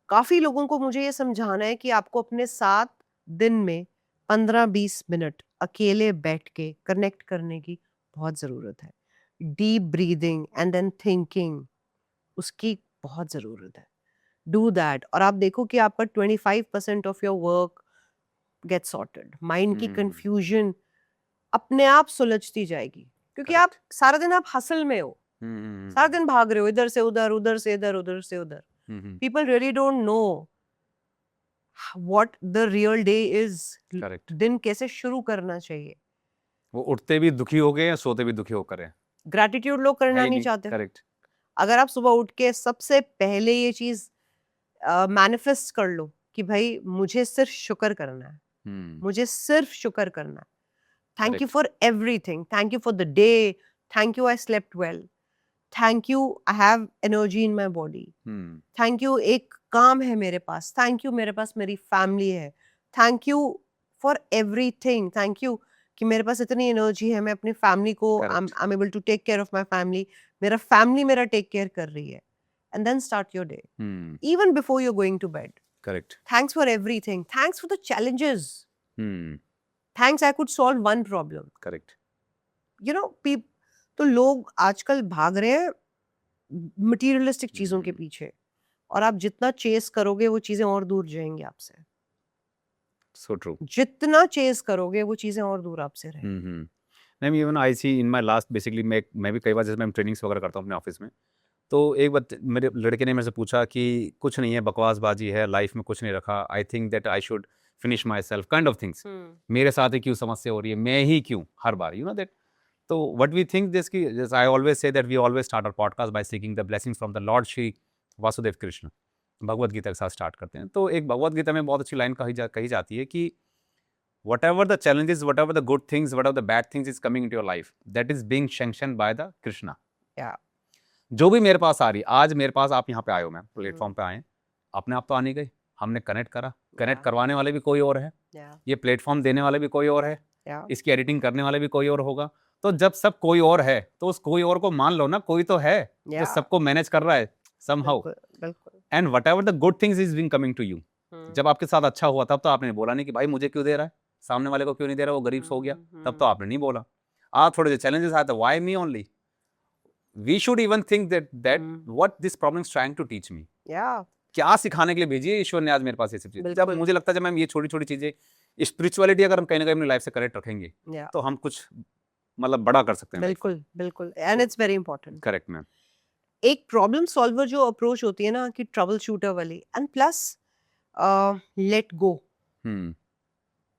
काफी लोगों को मुझे ये समझाना है कि आपको अपने साथ दिन में 15-20 मिनट अकेले बैठ के कनेक्ट करने की बहुत ज़रूरत है. Deep breathing and than thinking, उसकी बहुत ज़रूरत है. डू दैट और आप देखो कि आपका 25% of your work get sorted. Mind की कंफ्यूजन अपने आप सुलझती जाएगी, क्योंकि आप सारा दिन आप हसल में हो, सारा दिन भाग रहे हो, इधर से उधर, उधर से इधर, उधर से उधर. People really don't know what the real day is, correct, दिन कैसे शुरू करना चाहिए। वो उठते भी दुखी हो गए या सोते भी दुखी होकर है ग्रैटिट्यूड लोग करना नहीं चाहते। करेक्ट, अगर आप सुबह उठ के सबसे पहले ये चीज मैनिफेस्ट कर लो कि भाई मुझे सिर्फ शुक्र करना है, मुझे सिर्फ शुक्र करना है। Thank you Correct. For everything, thank you for the day, thank you I slept well, thank you I have energy in my body, thank you एक काम है मेरे पास, थैंक यू मेरे पास मेरी फैमिली है, thank you for everything, thank you कि मेरे पास इतनी एनर्जी है, मैं अपनी फैमिली को I am able to take care of my family, मेरा फैमिली मेरा टेक केयर कर रही है। And then start your day even before you're going to bed. Correct, Thanks for everything, thanks for the challenges, thanks I could solve one problem. Correct, You know, तो लोग आजकल भाग रहे हैं मटीरियलिस्टिक चीजों के पीछे, और आप जितना चेस करोगे वो चीजें और दूर जाएंगी आपसे। So true. जितना चेस करोगे वो चीजें और दूर आपसे रहेंगी। नहीं, even I see in my last, basically मैं भी कई बार, जैसे मैं ट्रेनिंग्स वगैरह करता हूँ अपने ऑफिस में, तो एक बार मेरे लड़के ने मेरे से पूछा कि कुछ नहीं है, बकवासबाजी है, लाइफ में कुछ नहीं रखा, I think that I should finish my self kind of things, मेरे साथ ही क्यों समस्या हो रही है, मैं ही क्यों हर बार, यू नो दैट। तो व्हाट वी थिंक दिस की, I always say that we always start our podcast by seeking the blessings from the lord Shri Vasudev Krishna. Bhagavad Gita के साथ स्टार्ट करते हैं। तो एक भगवत गीता में बहुत अच्छी लाइन कही जाती है कि whatever the challenges, whatever the good things, whatever the bad things is coming into your life, that is being sanctioned by the Krishna. Yeah. जो भी मेरे पास आ रही, आज मेरे पास आप यहाँ पे आए हो, मैम प्लेटफॉर्म पे आए, अपने आप तो आने गई, हमने कनेक्ट करा, कनेक्ट करवाने वाले भी कोई और है, ये प्लेटफॉर्म देने वाले भी कोई और है, इसकी एडिटिंग करने वाले भी कोई और होगा। तो जब सब कोई और है तो उस कोई और को मान लो ना, कोई तो है जो सबको मैनेज कर रहा है somehow, and whatever the good things is being coming to you. जब आपके साथ अच्छा हुआ तब तो आपने बोला नहीं कि भाई मुझे क्यों दे रहा है, सामने वाले को क्यों नहीं दे रहा, वो गरीब सो गया, तब तो आपने नहीं बोला। आज थोड़े जो चैलेंजेस आए तो why me only, we should even think that what this problem is trying to teach me, क्या सिखाने के लिए भेजी है ईश्वर ने आज मेरे पास ये सब चीजें। जब मुझे लगता है जब मैम ये छोटी छोटी चीजें, स्पिरिचुअलिटी अगर हम कहीं ना कहीं अपनी लाइफ से कनेक्ट रखेंगे तो हम कुछ मतलब बड़ा कर सकते हैं। बिल्कुल बिल्कुल, and it's very important. Correct ma'am. एक प्रॉब्लम सॉल्वर जो अप्रोच होती है ना, कि ट्रबल शूटर वाली, and plus let go,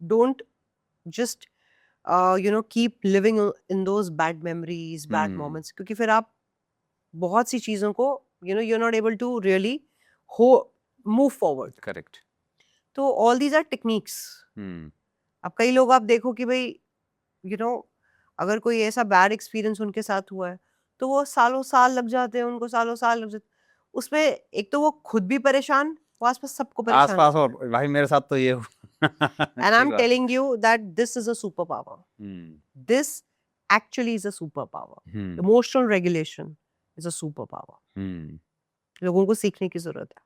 don't just keep living in those bad memories, bad moments, क्योंकि फिर आप बहुत सी चीजों को you're not able to really move forward. Correct. तो all these are techniques. अब कई लोग आप देखो कि भाई अगर कोई ऐसा बैड एक्सपीरियंस उनके साथ हुआ है तो वो सालों साल लग जाते हैं, उनको सालों साल लग जाते, उसमें एक तो वो खुद भी परेशान, वो आसपास सबको परेशान, आसपास, और भाई मेरे साथ तो ये and I'm telling you that this is a superpower. This actually is a superpower. Emotional regulation is a superpower. लोगों को सीखने की जरूरत है।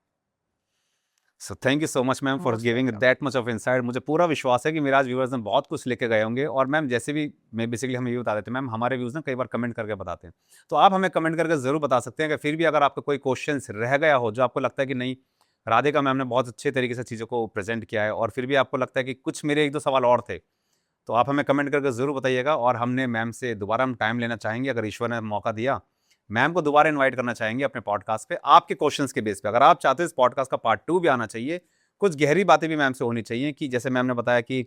So thank you so much ma'am for giving that much of insight। मुझे पूरा विश्वास है कि मेरे आज व्यूअर्स ने बहुत कुछ लेके गए होंगे। और मैम जैसे भी मैं बेसिकली हम ये बता देते हैं, मैम हमारे व्यूज़ ना कई बार कमेंट करके बताते हैं, तो आप हमें कमेंट करके ज़रूर बता सकते हैं कि फिर भी अगर आपका कोई क्वेश्चन रह गया हो जो आपको लगता है कि नहीं राधिका मैम ने बहुत अच्छे तरीके से चीज़ों को प्रेजेंट किया है, और फिर भी आपको लगता है कि कुछ मेरे एक दो सवाल और थे, तो आप हमें कमेंट करके ज़रूर बताइएगा। और हमने मैम से दोबारा हम टाइम लेना चाहेंगे, अगर ईश्वर ने मौका दिया मैम को दोबारा इन्वाइट करना चाहेंगे अपने पॉडकास्ट पे, आपके क्वेश्चंस के बेस पे। अगर आप चाहते हैं इस पॉडकास्ट का पार्ट 2 भी आना चाहिए, कुछ गहरी बातें भी मैम से होनी चाहिए, कि जैसे मैम ने बताया कि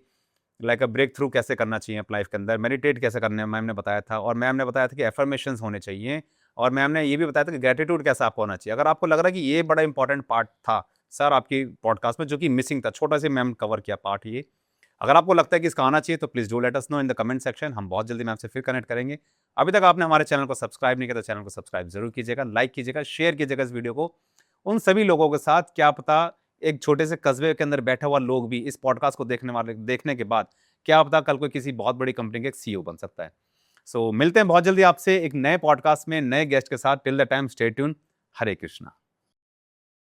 लाइक अ ब्रेक थ्रू कैसे करना चाहिए अपनी लाइफ के अंदर, मेडिटेट कैसे करना है मैम ने बताया था, और मैम ने बताया था कि एफर्मेशंस होने चाहिए, और मैम ने ये भी बताया था कि ग्रेटिट्यूड कैसा आपको होना चाहिए। अगर आपको लग रहा है कि ये बड़ा इंपॉर्टेंट पार्ट था सर आपकी पॉडकास्ट में, जो कि मिसिंग था, छोटा से मैम कवर किया पार्ट ये, अगर आपको लगता है कि इसका आना चाहिए तो please do let us know in the comment section. हम बहुत जल्दी मैम से फिर कनेक्ट करेंगे। अभी तक आपने हमारे चैनल को सब्सक्राइब नहीं किया तो चैनल को सब्सक्राइब जरूर कीजिएगा, लाइक कीजिएगा, शेयर कीजिएगा इस वीडियो को उन सभी लोगों के साथ, क्या पता एक छोटे से कस्बे के अंदर बैठा हुआ लोग भी इस पॉडकास्ट को देखने के बाद क्या पता कल कोई किसी बहुत बड़ी कंपनी के CEO बन सकता है। सो मिलते हैं बहुत जल्दी आपसे एक नए पॉडकास्ट में नए गेस्ट के साथ। Till the time stay tune. Hare Krishna.